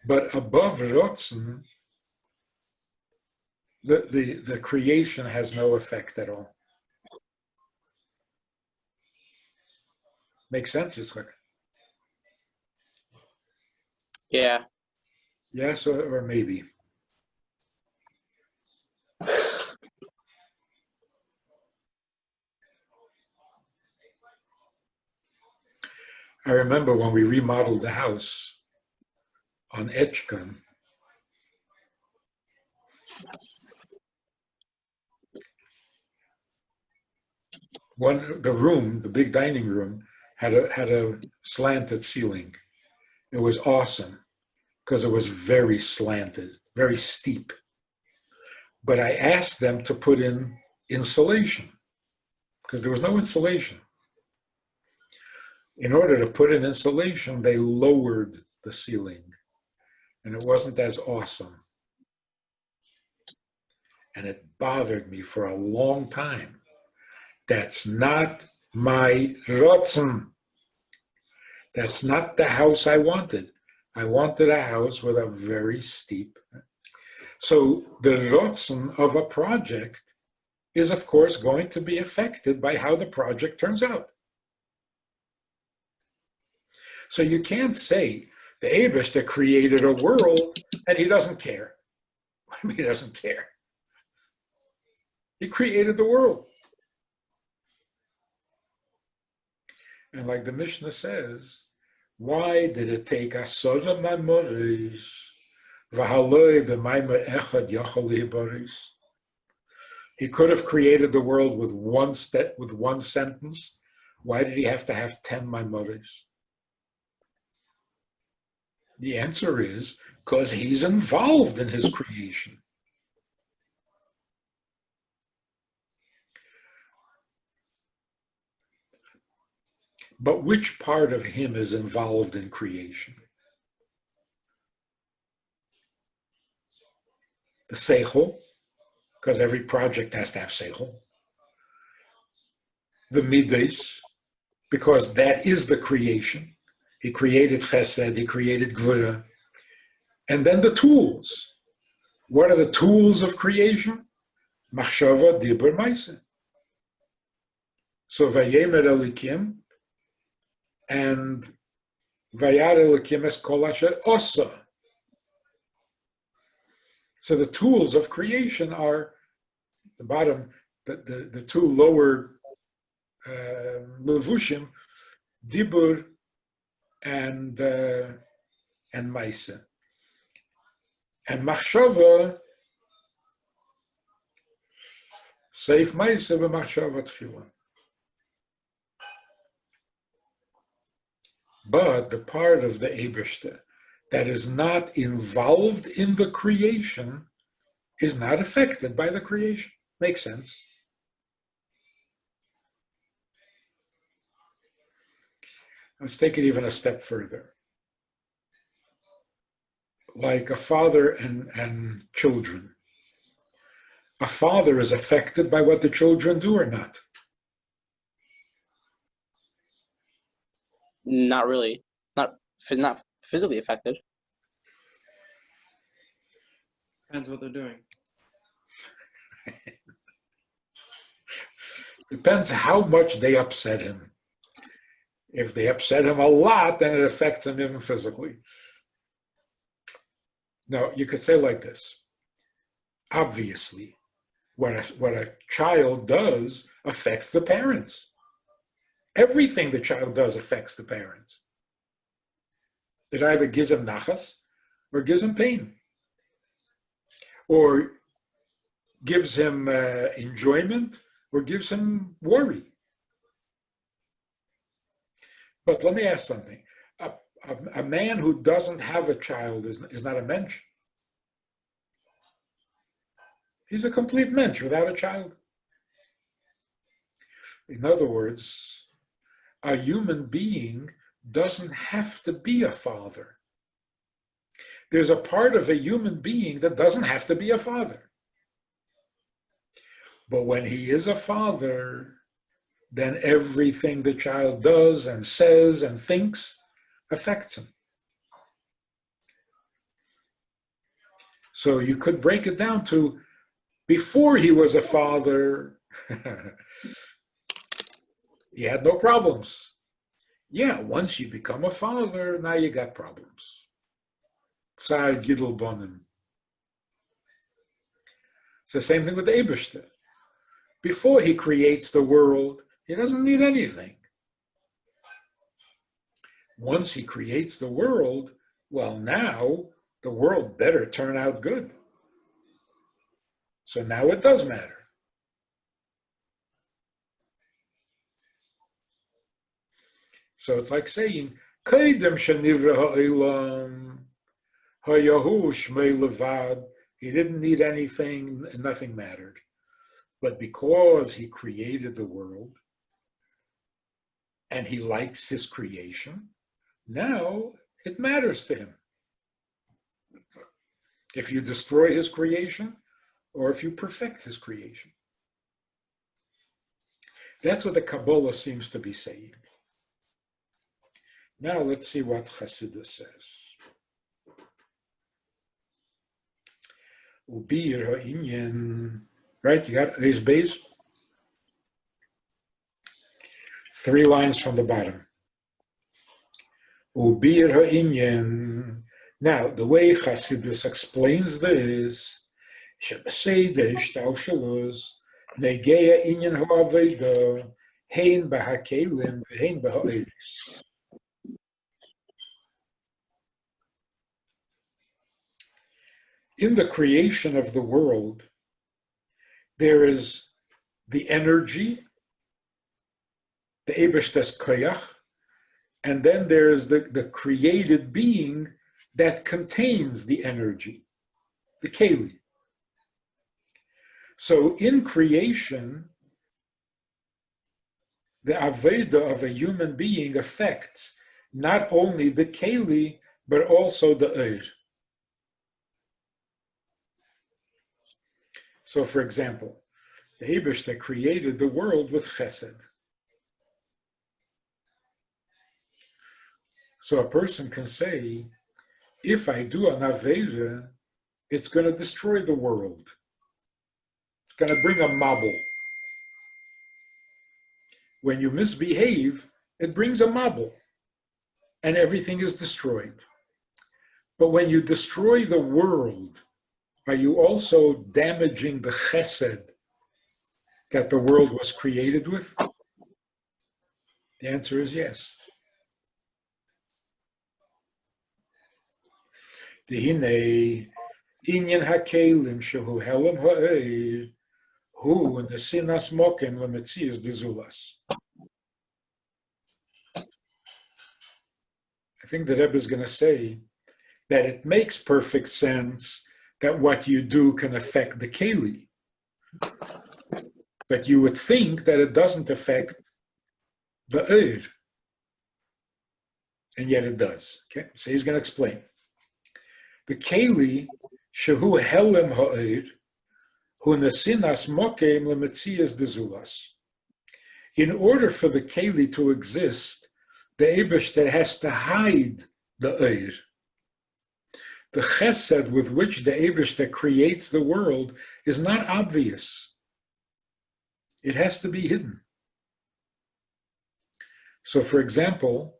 But above rotzen, the creation has no effect at all. Makes sense, Yitzchak? Yeah. Yes, or maybe. I remember when we remodeled the house on Etchkan, the big dining room, had a slanted ceiling. It was awesome because it was very slanted, very steep. But I asked them to put in insulation because there was no insulation. In order to put in insulation, they lowered the ceiling, and it wasn't as awesome. And it bothered me for a long time. That's not my rotzen. That's not the house I wanted. I wanted a house with a very steep. So the rotzen of a project is, of course, going to be affected by how the project turns out. So you can't say the Eibishter created a world and he doesn't care. I mean, he doesn't care. He created the world. And like the Mishnah says, why did it take Asora Mamoris v'haloi b'maimer echad yachol lihibaris? He could have created the world with one sentence. Why did he have to have 10 Maimoris? The answer is because he's involved in his creation. But which part of him is involved in creation? The seichel, because every project has to have seichel. The midas, because that is the creation. He created chesed, he created gvura. And then the tools. What are the tools of creation? Machshava, dibur, maaseh. So vayemer elikim, and vayar elikim es kol asher osa. So the tools of creation are the bottom, the two lower levushim, dibur and maaseh. And machshava, seif maaseh b'machshava tchila. But the part of the Eibishter that is not involved in the creation is not affected by the creation. Makes sense. Let's take it even a step further. Like a father and children. A father is affected by what the children do or not. Not really. Not physically affected. Depends what they're doing. Depends how much they upset him. If they upset him a lot, then it affects him even physically. No, you could say like this. Obviously, what a child does affects the parents. Everything the child does affects the parents. It either gives him nachas or gives him pain, or gives him enjoyment or gives him worry. But let me ask something. A man who doesn't have a child is not a mensch. He's a complete mensch without a child. In other words, a human being doesn't have to be a father. There's a part of a human being that doesn't have to be a father. But when he is a father, then everything the child does and says and thinks affects him. So you could break it down to, before he was a father, he had no problems. Yeah, once you become a father, now you got problems. Tsar Gidel Bonim. It's the same thing with the Eibishter. Before he creates the world, he doesn't need anything. Once he creates the world, well, now the world better turn out good. So now it does matter. So it's like saying, Kaidem shenivra ha'olam, hayahu shmei levad. He didn't need anything, nothing mattered. But because he created the world, and he likes his creation, now it matters to him. If you destroy his creation, or if you perfect his creation. That's what the Kabbalah seems to be saying. Now let's see what Chassidus says. Ubir ha'inyan. Right, you got Reis Beis? 3 lines from the bottom. Ubir ha'inyan. Now, the way Chassidus explains this, שבסיידה השתלשלוס, נגיע עניין העבודה, הן בהכלים והן בהארץ. In the creation of the world, there is the energy, the Eibishter's koyach, and then there is the created being that contains the energy, the keli. So in creation, the Aveda of a human being affects not only the keli, but also the Eir. So for example, the Eibishter created the world with chesed. So a person can say, if I do an Aveda, it's going to destroy the world. It's going to bring a mabul. When you misbehave, it brings a mabul, and everything is destroyed. But when you destroy the world, are you also damaging the chesed that the world was created with? The answer is yes. Dehine inyan hakelim shehu helam ha'eir hu nesinas mokem lemetzias dezulas. I think the Rebbe is going to say that it makes perfect sense that what you do can affect the keli. But you would think that it doesn't affect the eir. And yet it does. Okay, so he's going to explain. The keli, shehu helem ha'eir, hu nesinas mokem lemetzias dezulas. In order for the keli to exist, the Eibishter has to hide the Eir. The chesed with which the Eibishter creates the world is not obvious. It has to be hidden. So, for example,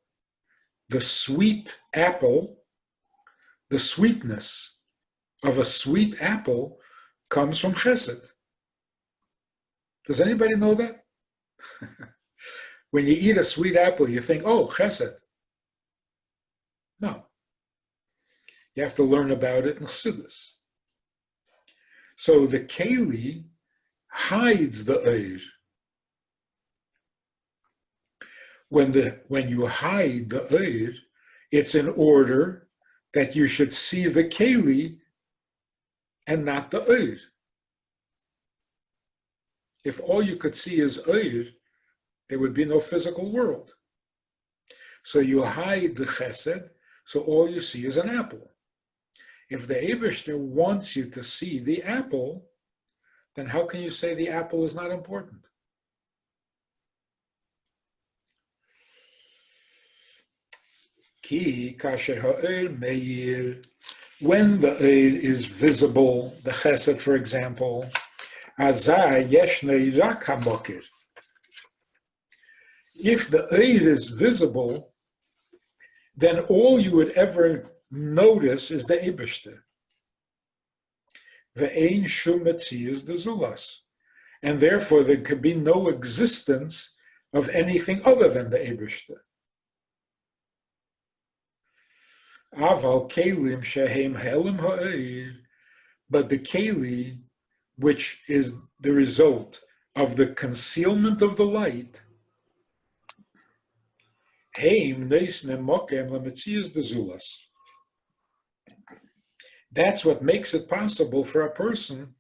the sweet apple, the sweetness of a sweet apple comes from chesed. Does anybody know that? When you eat a sweet apple, you think, oh, chesed. No. You have to learn about it in Chassidus. So the keli hides the eir. When you hide the eir, it's in order that you should see the keli and not the eir. If all you could see is eir, there would be no physical world. So you hide the chesed, so all you see is an apple. If the Eibishter wants you to see the apple, then how can you say the apple is not important? Ki kasher ha'er meir, when the eir is visible, the chesed, for example, azai yeshnei rak hamokir. If the eir is visible, then all you would ever notice is the Eibishter. Ve'ein shum metzius de zulas. And therefore there could be no existence of anything other than the Eibishter. Aval kelim shehem helim ha'eir, but the keli, which is the result of the concealment of the light, that's what makes it possible for a person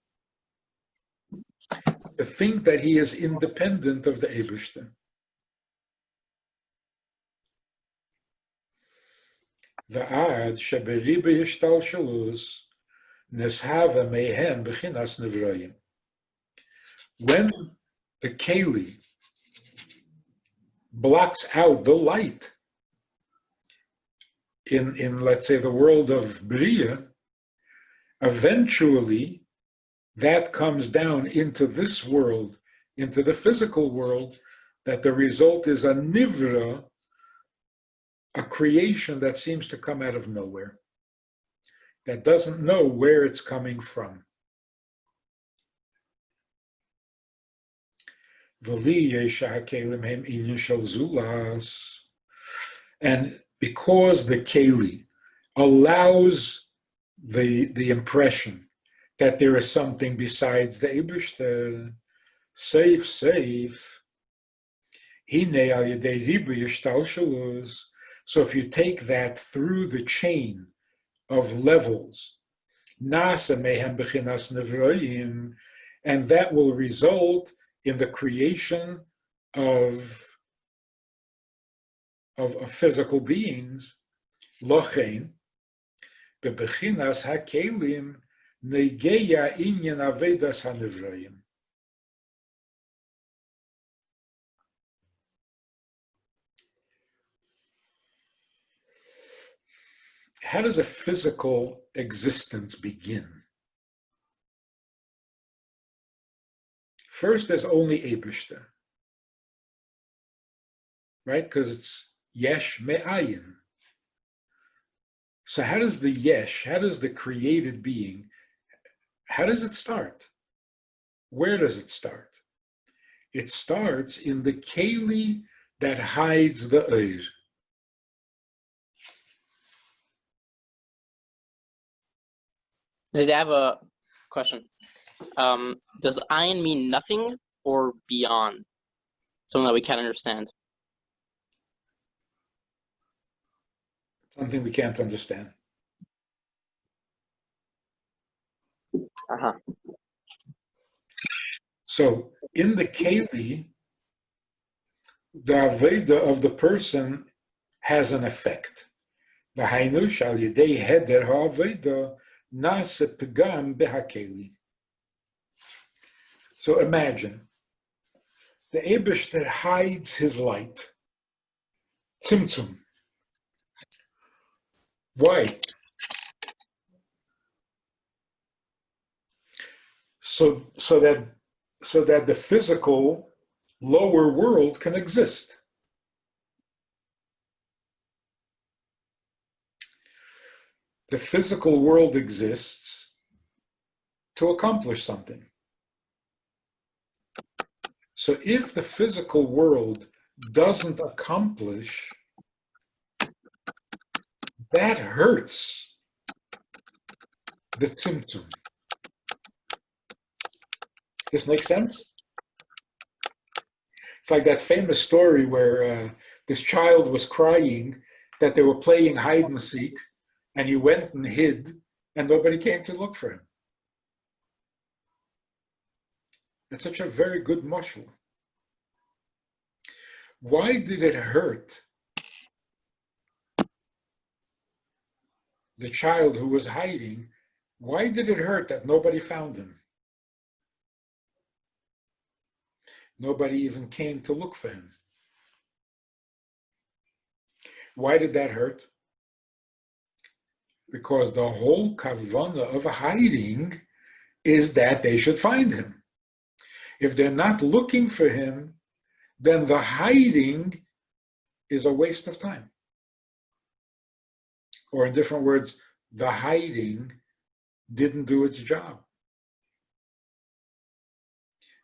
to think that he is independent of the Eibishter. V'ad sheberiba yishtalshalus neshava mehem b'chinas nevroyim. When the keli blocks out the light in let's say the world of Bria, eventually that comes down into this world, into the physical world, that the result is a nivra, a creation that seems to come out of nowhere, that doesn't know where it's coming from. And because the keli allows the impression that there is something besides the Eibishter, safe. So if you take that through the chain of levels, and that will result in the creation of physical beings, lochein, bebechinas hakelim negeya inyan avedas hanevroyim. How does a physical existence begin? First, there's only Eibishter, right? Because it's yesh me'ayin. So how does the yesh, how does the created being, how does it start? Where does it start? It starts in the keli that hides the eir. Did I have a question? Does ayin mean nothing or beyond? Something that we can't understand. Something we can't understand. Uh-huh. So in the keli, the aveda of the person has an effect. V'hainu shal yedei heder ha'aveda nase pegam behakeli. So imagine, the Eibishter hides his light. tzimtzum. Why? So that the physical lower world can exist. The physical world exists to accomplish something. So if the physical world doesn't accomplish, that hurts the tzimtzum. This makes sense? It's like that famous story where this child was crying that they were playing hide and seek, and he went and hid, and nobody came to look for him. It's such a very good mashal. Why did it hurt the child who was hiding? Why did it hurt that nobody found him? Nobody even came to look for him. Why did that hurt? Because the whole kavanah of hiding is that they should find him. If they're not looking for him, then the hiding is a waste of time. Or in different words, the hiding didn't do its job.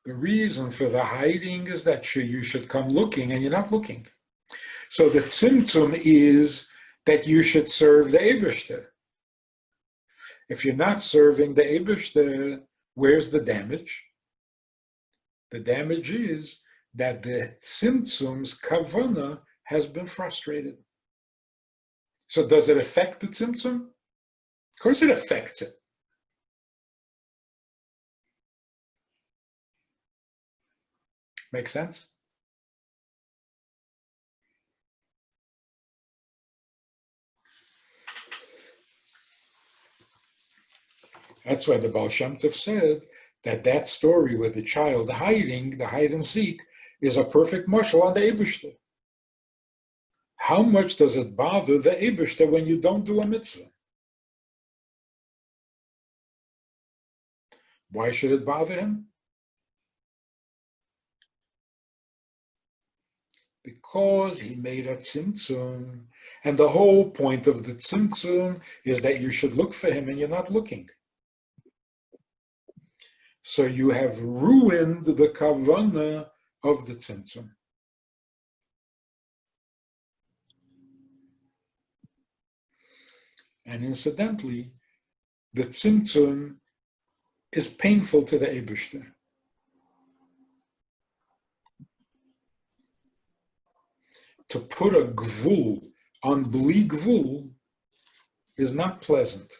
The reason for the hiding is that you should come looking, and you're not looking. So the tzimtzum is that you should serve the Eibishter. If you're not serving the Eibishter, where's the damage? The damage is that the tzimtzum's kavanah has been frustrated. So does it affect the tzimtzum? Of course it affects it. Make sense? That's why the Baal Shem Tov said that story with the child hiding, the hide and seek, is a perfect mashal on the Eibishter. How much does it bother the Eibishter when you don't do a mitzvah? Why should it bother him? Because he made a tzimtzum, and the whole point of the tzimtzum is that you should look for him and you're not looking. So you have ruined the kavanah of the tzimtzum. And incidentally, the tzimtzum is painful to the Eibishter. To put a gvul on bli gvul is not pleasant.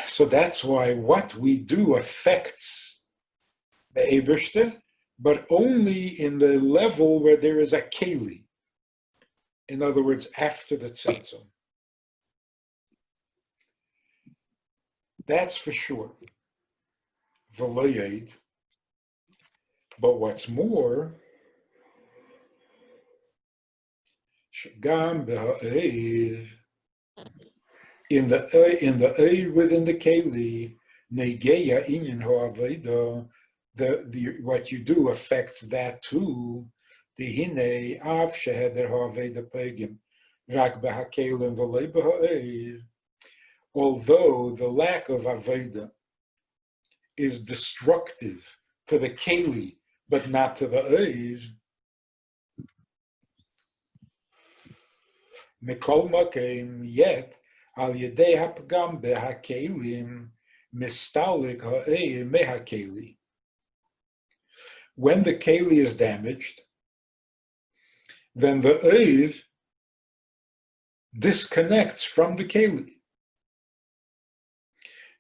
So that's why what we do affects the Eibishter, but only in the level where there is a keli. In other words, after the tzimtzum. That's for sure. V'lo. But what's more, shagam b'ha'eir, in the eir within the keli, negeya inyan ha'aveda, what you do affects that too. The hine av sheheder ha'aveda pegim, rak b'ha'kelim v'lei b'ha'eir. Although the lack of aveda is destructive to the keli, but not to the eir. Mikol makem, yet al yedei hapgam behakelim mistalik ha'eir mehakeli. When the keli is damaged, then the eir disconnects from the keli.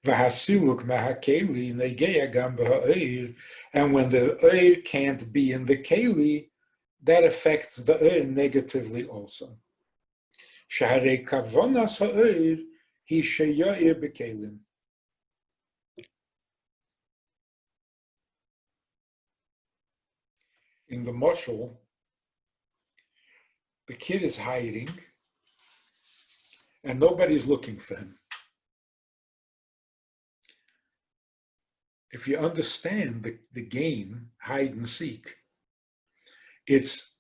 V'hasiluk mehakeli negeya gam b'ha'eir, and when the eir can't be in the keli, that affects the eir negatively also. Shaharei kavonas ha'eir hi sheyair b'kelim. In the mashal, the kid is hiding and nobody's looking for him. If you understand the game, hide and seek, it's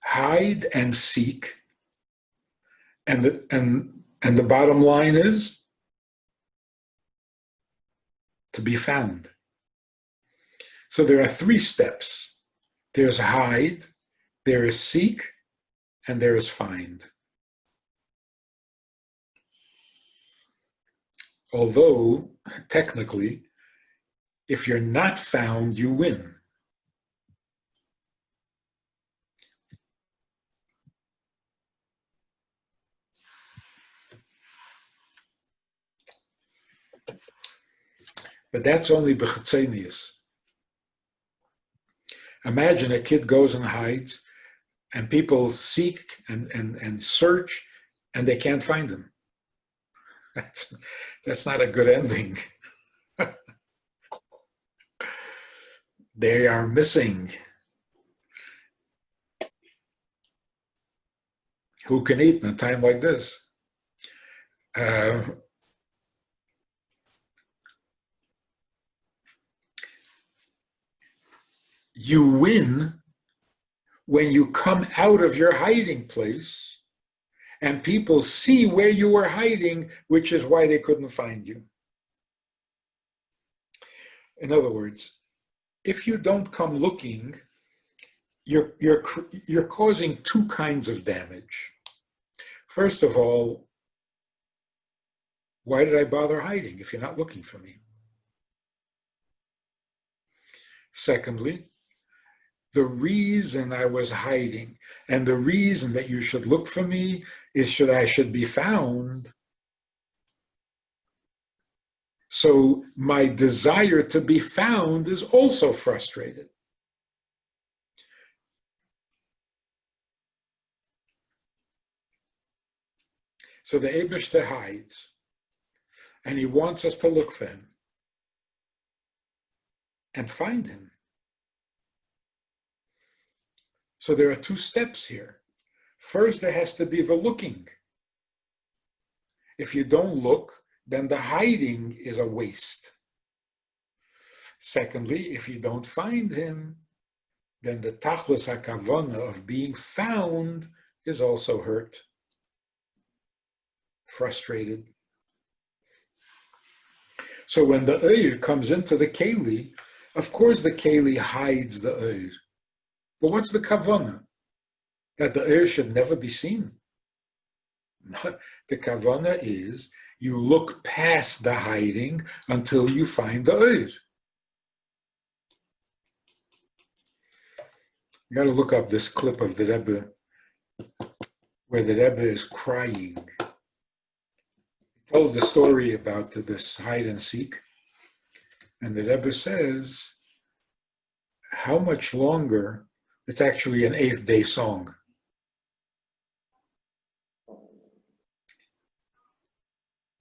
hide and seek, and the bottom line is to be found. So there are three steps. There's hide, there is seek, and there is find. Although, technically, if you're not found, you win. But that's only b'chetzenius. Imagine a kid goes and hides, and people seek and search, and they can't find him. That's not a good ending. They are missing. Who can eat in a time like this? You win when you come out of your hiding place and people see where you were hiding, which is why they couldn't find you. In other words, if you don't come looking, you're causing two kinds of damage. First of all, why did I bother hiding if you're not looking for me? Secondly, the reason I was hiding and the reason that you should look for me is I should be found. So my desire to be found is also frustrated. So the Eibishter hides, and he wants us to look for him and find him. So there are two steps here. First, there has to be the looking. If you don't look, then the hiding is a waste. Secondly, if you don't find him, then the tachlis hakavana of being found is also hurt, frustrated. So when the Eir comes into the Keli, of course the Keli hides the Eir. But what's the kavana? That the Eir should never be seen. The kavana is you look past the hiding until you find the Eir. You got to look up this clip of the Rebbe where the Rebbe is crying. He tells the story about this hide and seek, and the Rebbe says, how much longer? It's actually an 8th day song.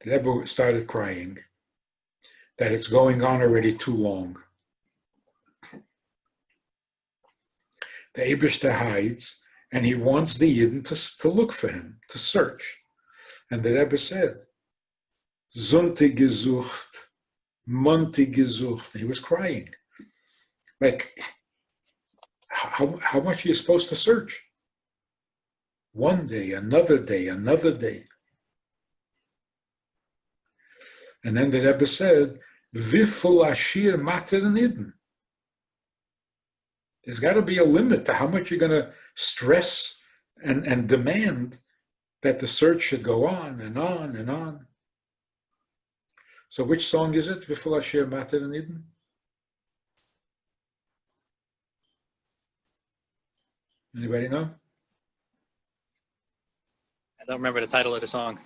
The Rebbe started crying that it's going on already too long. The Eibishter hides, and he wants the Yidden to look for him, to search. And the Rebbe said, Zunte gesucht, Monte gesucht. He was crying. Like, how much are you supposed to search? One day, another day, another day. And then the Rebbe said, Viful ashir mater nidden. There's got to be a limit to how much you're going to stress and demand that the search should go on and on and on. So which song is it? Viful ashir mater nidden? Anybody know? I don't remember the title of the song.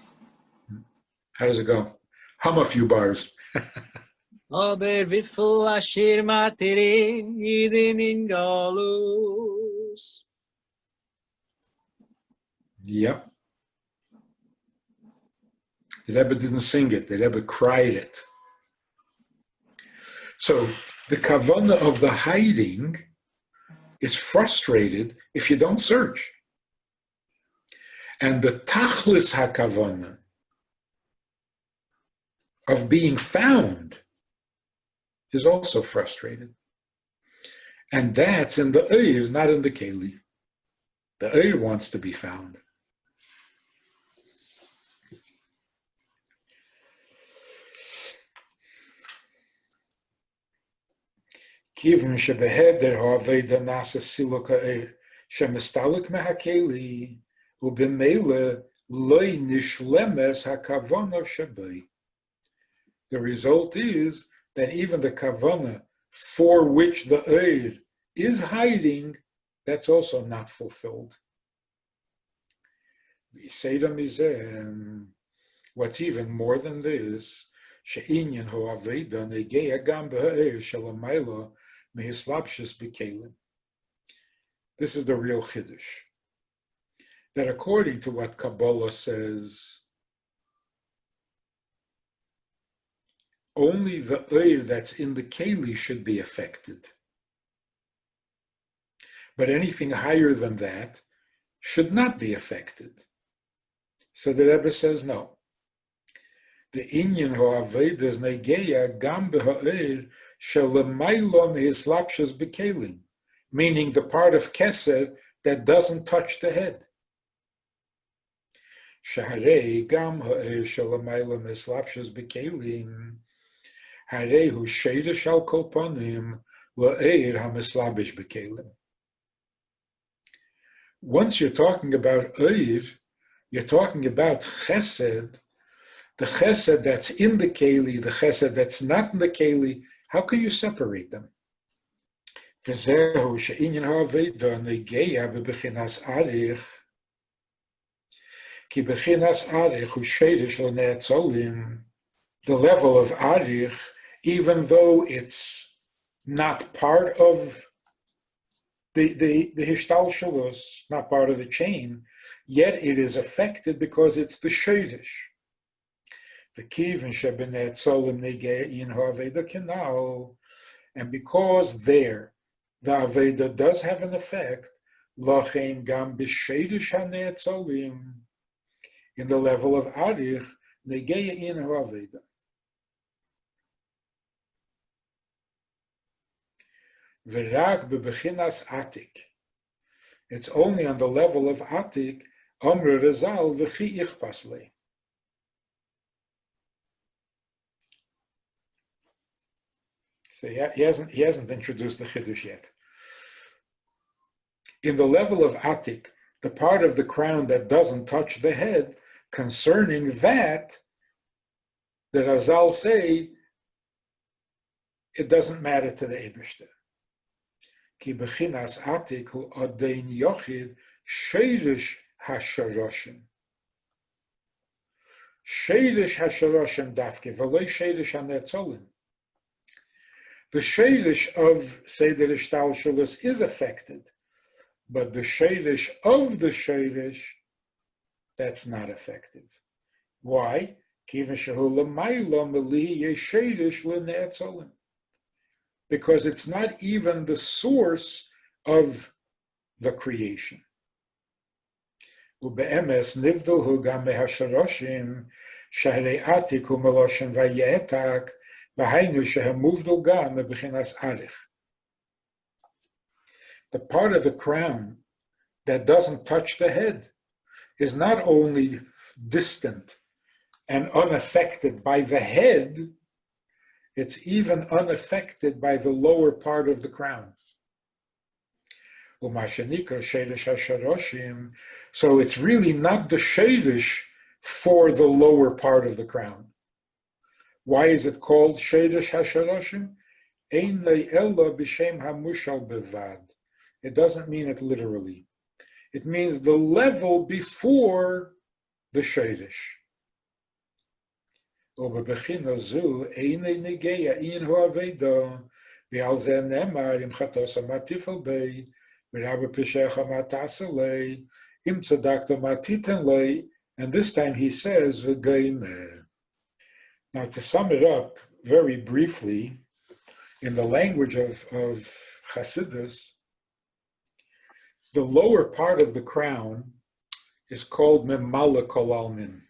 How does it go? Hum a few bars. Aber wieviel Ashir Materin Yidin in Galus. Yep. The Rebbe didn't sing it. The Rebbe cried it. So the kavana of the hiding is frustrated if you don't search. And the tachlis hakavana of being found is also frustrated. And that's in the Eir, not in the Keli. The Eir wants to be found. Kivun shebeheder ha'aveda nasa siluk ha'Eir shemestalik mehakeli ubimele loy nishlemes hakavana shebei. The result is that even the kavana for which the Eir is hiding, that's also not fulfilled. What's even more than this, she'inyan ho'aveda negeya gam b'ha'Eir shalamayla mehislapshus b'kelim. This is the real chiddush. That according to what Kabbalah says, only the Eir that's in the Keli should be affected. But anything higher than that should not be affected. So the Rebbe says no. The inyan ho'avedas negeya gam b'ha'Eir shelemaylo mehislapshus b'kelim, meaning the part of keser that doesn't touch the head. Shaharei gam ha'Eir shelemaylo mehislapshus b'kelim harei hu sheidesh al kol panim la'Eir ha'mislabish b'kelim. Once you're talking about Eir, you're talking about chesed, the chesed that's in the keli, the chesed that's not in the keli. How can you separate them? The level of arich, even though it's not part of the hishtalshalus, not part of the chain, yet it is affected because it's the sheidish. The kivin shebenet solim negein ha'aveda kenal, and because there the aveda does have an effect, lachein gam b'sheidish hanet solim, in the level of arich negein ha'aveda. V'rak bebechinas atik. It's only on the level of atik. Amr Rezal v'chi ichpasle. So he hasn't introduced the chiddush yet. In the level of atik, the part of the crown that doesn't touch the head, concerning that, the Razal say it doesn't matter to the Eibishter. Ki bechinas atik hu adein yochid sheirish hasharoshim. Sheirish hasharoshim dafke v'loy sheirish hanetzolim. The sheirish of Seder Ishtalshalos is affected, but the sheirish of the sheirish, that's not effective. Why? Because it's not even the source of the creation. Ube'emes nivdulhu gam mehasharoshim shahrei atik hu meloshem vayetak v'hainu shehem muvdul gam mebechinas arich. The part of the crown that doesn't touch the head is not only distant and unaffected by the head, it's even unaffected by the lower part of the crown. So it's really not the sheidish for the lower part of the crown. Why is it called sheidish hasharoshim? Ein le'ella b'shem hamushal bevad. It doesn't mean it literally. It means the level before the sheidish. ובבחינה זו איני נגע אין הועבדה ועל זה נאמר אם חטאס מה תפעל בי ורב פשעך מה תעשה לי אם צדקת מה תיתן לי, and this time he says v'geimer. Now to sum it up very briefly in the language of Chassidus, The lower part of the crown is called Memala Kol Almin.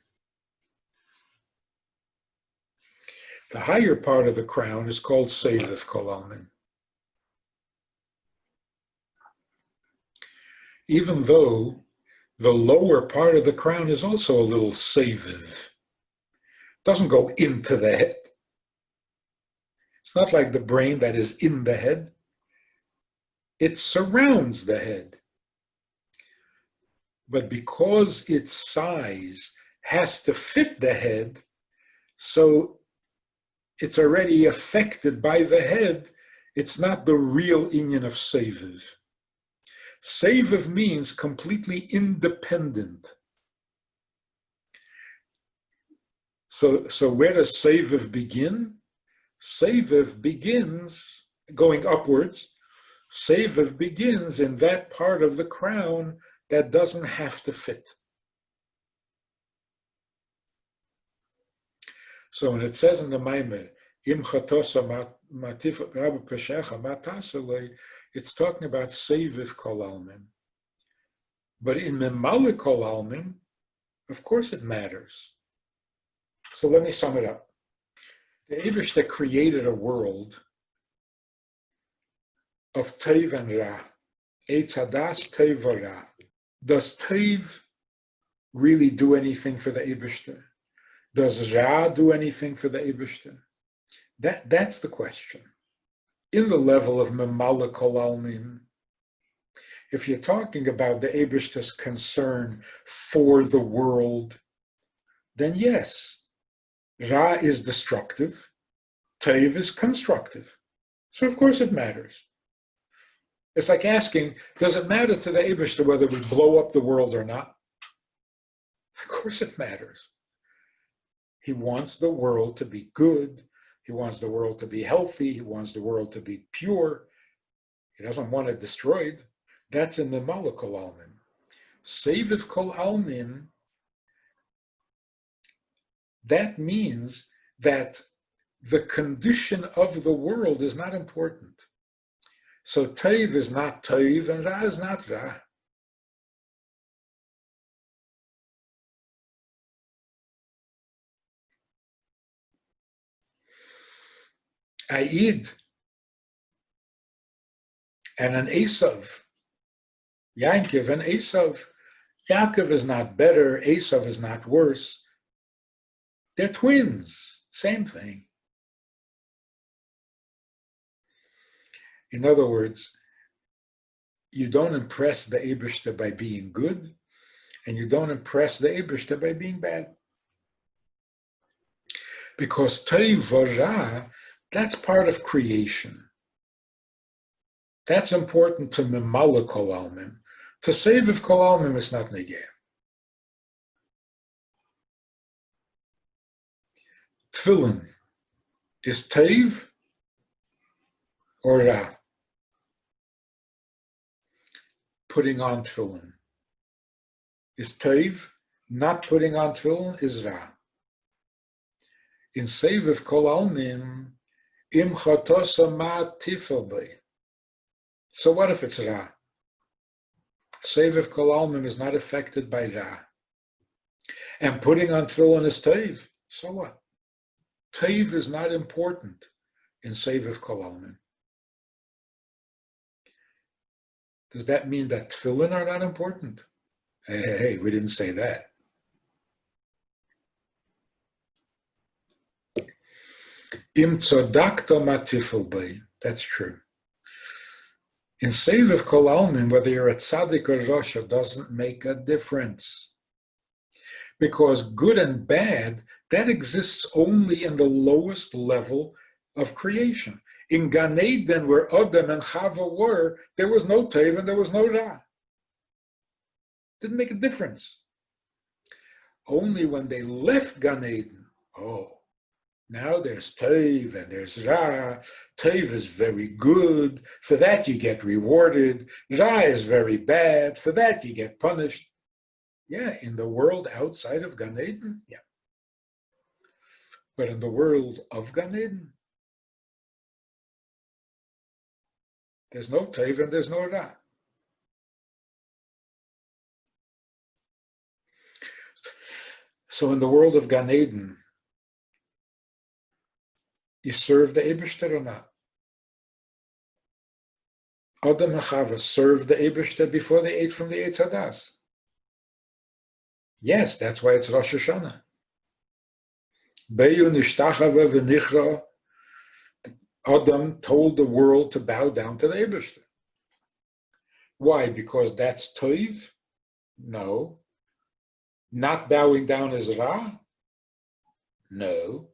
The higher part of the crown is called Seviv Kol Almin. Even though the lower part of the crown is also a little Seviv. Doesn't go into the head. It's not like the brain that is in the head. It surrounds the head. But because its size has to fit the head, so it's already affected by the head, it's not the real inyan of Seviv. Seviv means completely independent. So where does Seviv begin? Seviv begins going upwards. Seviv begins in that part of the crown that doesn't have to fit. So when it says in the Maimer, Im chatosa matif rabba peshecha matasele, it's talking about Seviv Kol Almin. But in Memala Kol Almin, of course it matters. So let me sum it up. The Eibishter created a world of Teiv and Ra. Eitz Hadas, Teiv or Ra. Does Teiv really do anything for the Eibishter? Does Ra do anything for the Eibishter? That's the question. In the level of Memala Kol Almin, if you're talking about the Eibishter's concern for the world, then yes, Ra is destructive, Teiv is constructive. So of course it matters. It's like asking, does it matter to the Eibishter whether we blow up the world or not? Of course it matters. He wants the world to be good. He wants the world to be healthy. He wants the world to be pure. He doesn't want it destroyed. That's in the Memala Kol Almin. Seviv Kol Almin, that means that the condition of the world is not important. So Teiv is not Teiv and Ra is not Ra. Aid and an Esav, Yaakov and Esav. Yaakov is not better, Esav is not worse. They're twins, same thing. In other words, you don't impress the Eibishter by being good, and you don't impress the Eibishter by being bad. Because Teiv Vara, that's part of creation. That's important to Memala Kol Almin. To Seviv Kol Almin is not negeh. Tefillin is Teiv or Ra. Putting on tefillin is Teiv. Not putting on tefillin is Ra. In Seviv Kol Almin, Im chatosa ma tifel bei. So what if it's Ra? Seviv Kol Almin is not affected by Ra. And putting on tefillin is Teiv. So what? Teiv is not important in Seviv Kol Almin. Does that mean that tefillin are not important? Hey, we didn't say that. Im tzodakta matifel bei. That's true. In Seviv Kol Almin, whether you're a tzaddik or Rasha doesn't make a difference. Because good and bad, that exists only in the lowest level of creation. In Gan Eden, where Adam and Chava were, there was no Teiv and there was no Ra. Didn't make a difference. Only when they left Gan Eden, now there's Teiv and there's Ra. Teiv is very good. For that you get rewarded. Ra is very bad. For that you get punished. Yeah, in the world outside of Gan Eden, yeah. But in the world of Gan Eden, there's no Teiv and there's no Ra. So in the world of Gan Eden, you serve the Eibishter or not? Adam and Chava served the Eibishter before they ate from the Eitz Hadas. Yes, that's why it's Rosh Hashanah. Beyu nishtachava v'nichra. Adam told the world to bow down to the Eibishter. Why? Because that's toiv? No. Not bowing down is ra? No.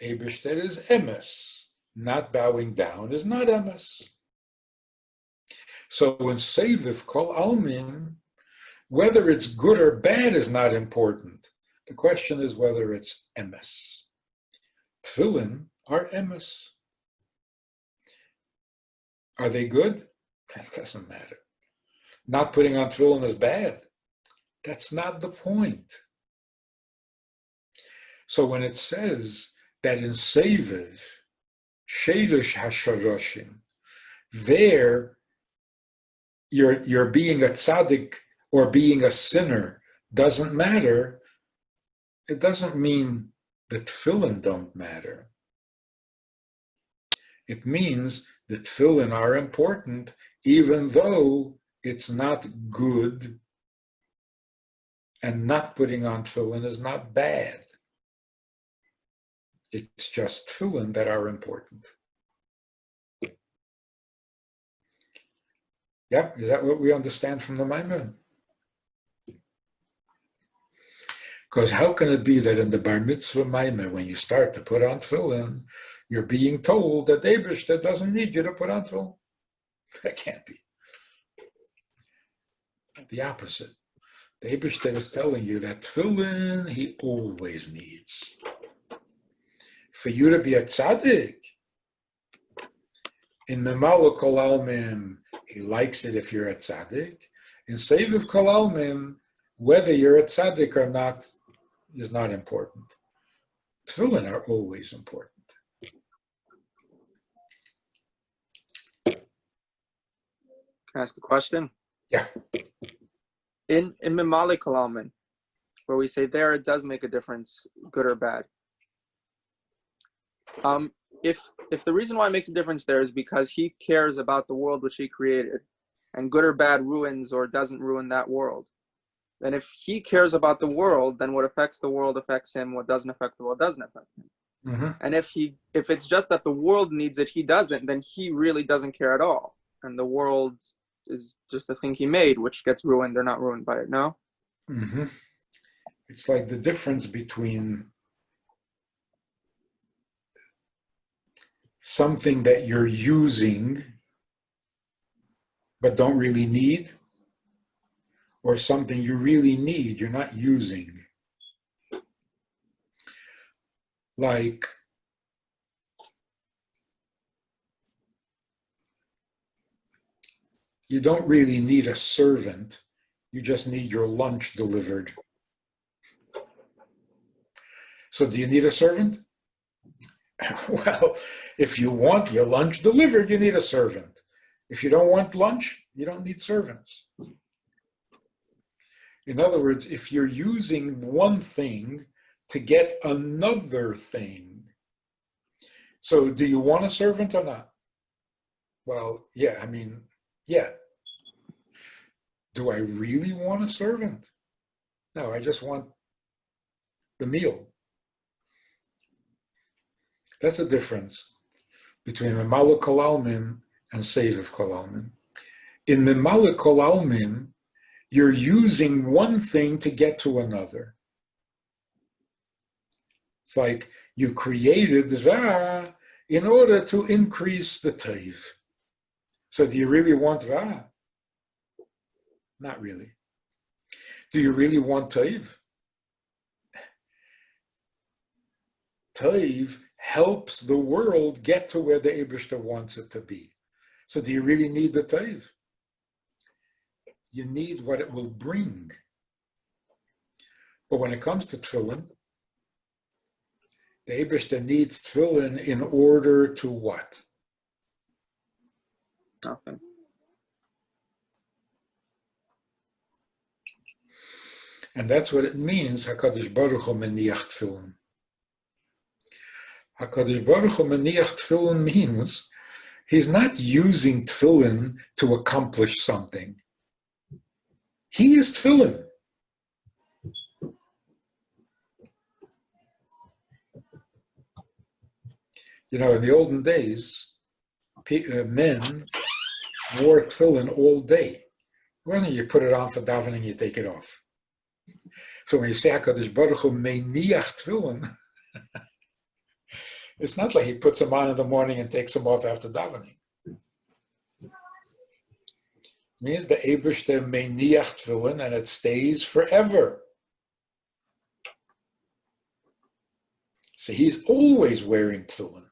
Eibishter is emes. Not bowing down is not emes. So in Seviv Kol Almin, whether it's good or bad is not important. The question is whether it's emes. Tefillin are emes. Are they good? That doesn't matter. Not putting on tefillin is bad. That's not the point. So when it says that in Seviv, Sheirush Hasharoshim, there you're being a tzaddik or being a sinner doesn't matter, it doesn't mean the tefillin don't matter. It means the tefillin are important even though it's not good, and not putting on tefillin is not bad. It's just tefillin that are important. Yeah, is that what we understand from the Maimon? Because how can it be that in the Bar Mitzvah Maimon, when you start to put on tefillin, you're being told that Eibishter doesn't need you to put on tefillin? That can't be. The opposite. The Eibishter is telling you that tefillin he always needs. For you to be a tzaddik, in Memala Kol Almim, he likes it if you're a tzaddik. In Seviv Kol Almim, whether you're a tzaddik or not is not important. Tefillin are always important. Can I ask a question? Yeah. In Mimali Kalaman, where we say there it does make a difference, good or bad. If the reason why it makes a difference there is because he cares about the world which he created, and good or bad ruins or doesn't ruin that world, then if he cares about the world, then what affects the world affects him, what doesn't affect the world doesn't affect him. Mm-hmm. And if it's just that the world needs it, he doesn't, then he really doesn't care at all. And the world is just a thing he made, which gets ruined or not ruined by it, no? Mm-hmm. It's like the difference between something that you're using but don't really need, or something you really need, you're not using. Like, you don't really need a servant, you just need your lunch delivered. So do you need a servant? Well, if you want your lunch delivered, you need a servant. If you don't want lunch, you don't need servants. In other words, if you're using one thing to get another thing, so do you want a servant or not? Well, yeah, yeah. Do I really want a servant? No, I just want the meal. That's the difference between Memala Kol Almin and Seviv Kol Almin. In Memala Kol Almin, you're using one thing to get to another. It's like you created Ra in order to increase the Teiv. So do you really want Ra? Not really. Do you really want Teiv? Teiv helps the world get to where the Eibishter wants it to be. So do you really need the Teiv? You need what it will bring. But when it comes to tefillin, the Eibishter needs tefillin in order to what? Nothing. And that's what it means, HaKadosh Baruch Hu meniach tefillin. HaKadosh Baruch Hu meniach tefillin means he's not using tefillin to accomplish something. He is tefillin. You know, in the olden days, men wore tefillin all day. It wasn't you put it on for davening, you take it off. So when you say HaKadosh Baruch Hu meniach tefillin, it's not like he puts them on in the morning and takes them off after davening. It means the Eibishter meniach tefillin, and it stays forever. So he's always wearing tefillin.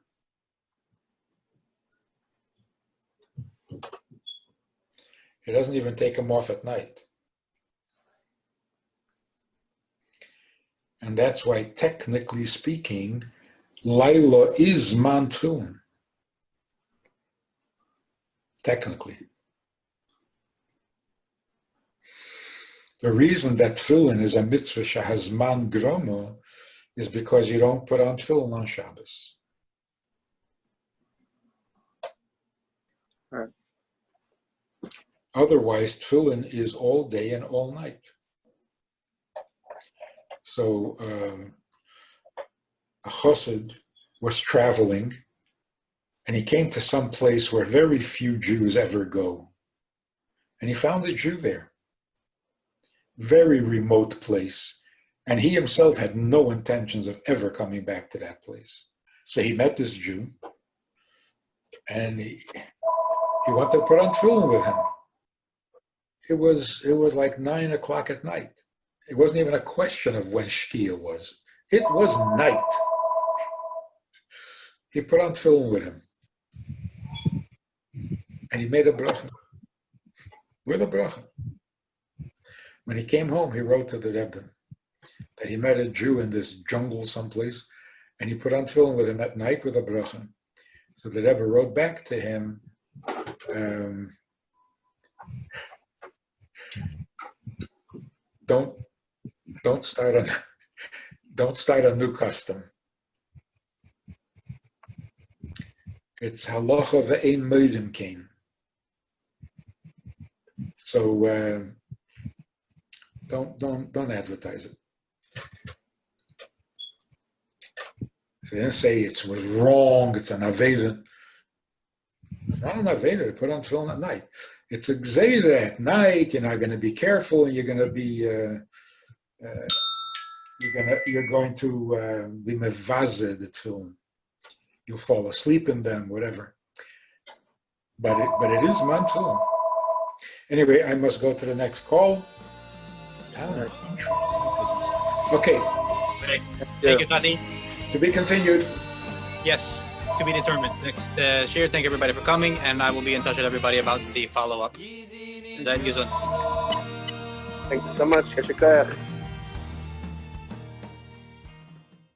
He doesn't even take them off at night. And that's why, technically speaking, Laila is man tefillin. Technically. The reason that tefillin is a mitzvah shehazman groma is because you don't put on tefillin on Shabbos. Right. Otherwise, tefillin is all day and all night. So a chassid was traveling, and he came to some place where very few Jews ever go. And he found a Jew there. Very remote place. And he himself had no intentions of ever coming back to that place. So he met this Jew, and he wanted to put on tefillin with him. It was like 9 o'clock at night. It wasn't even a question of when Shkia was. It was night. He put on tefillin with him. And he made a bracha. With a bracha. When he came home, he wrote to the Rebbe that he met a Jew in this jungle someplace, and he put on tefillin with him at night with a bracha. So the Rebbe wrote back to him, Don't start a new custom. It's halacha ve'ein moedim kain. So don't advertise it. So you didn't say it was wrong. It's an aveda. It's not an aveda to put on tefillin at night. It's a gzeira at night. You're not going to be careful, and you're going to be mevazeh the tefillin. You'll fall asleep in them, whatever. But it is man tefillin. Anyway, I must go to the next call. Town or country? Okay. Thank you, Tati. To be continued. Yes, to be determined. Next, Shir, thank everybody for coming, and I will be in touch with everybody about the follow-up. Zed Gizun. Thank you so much.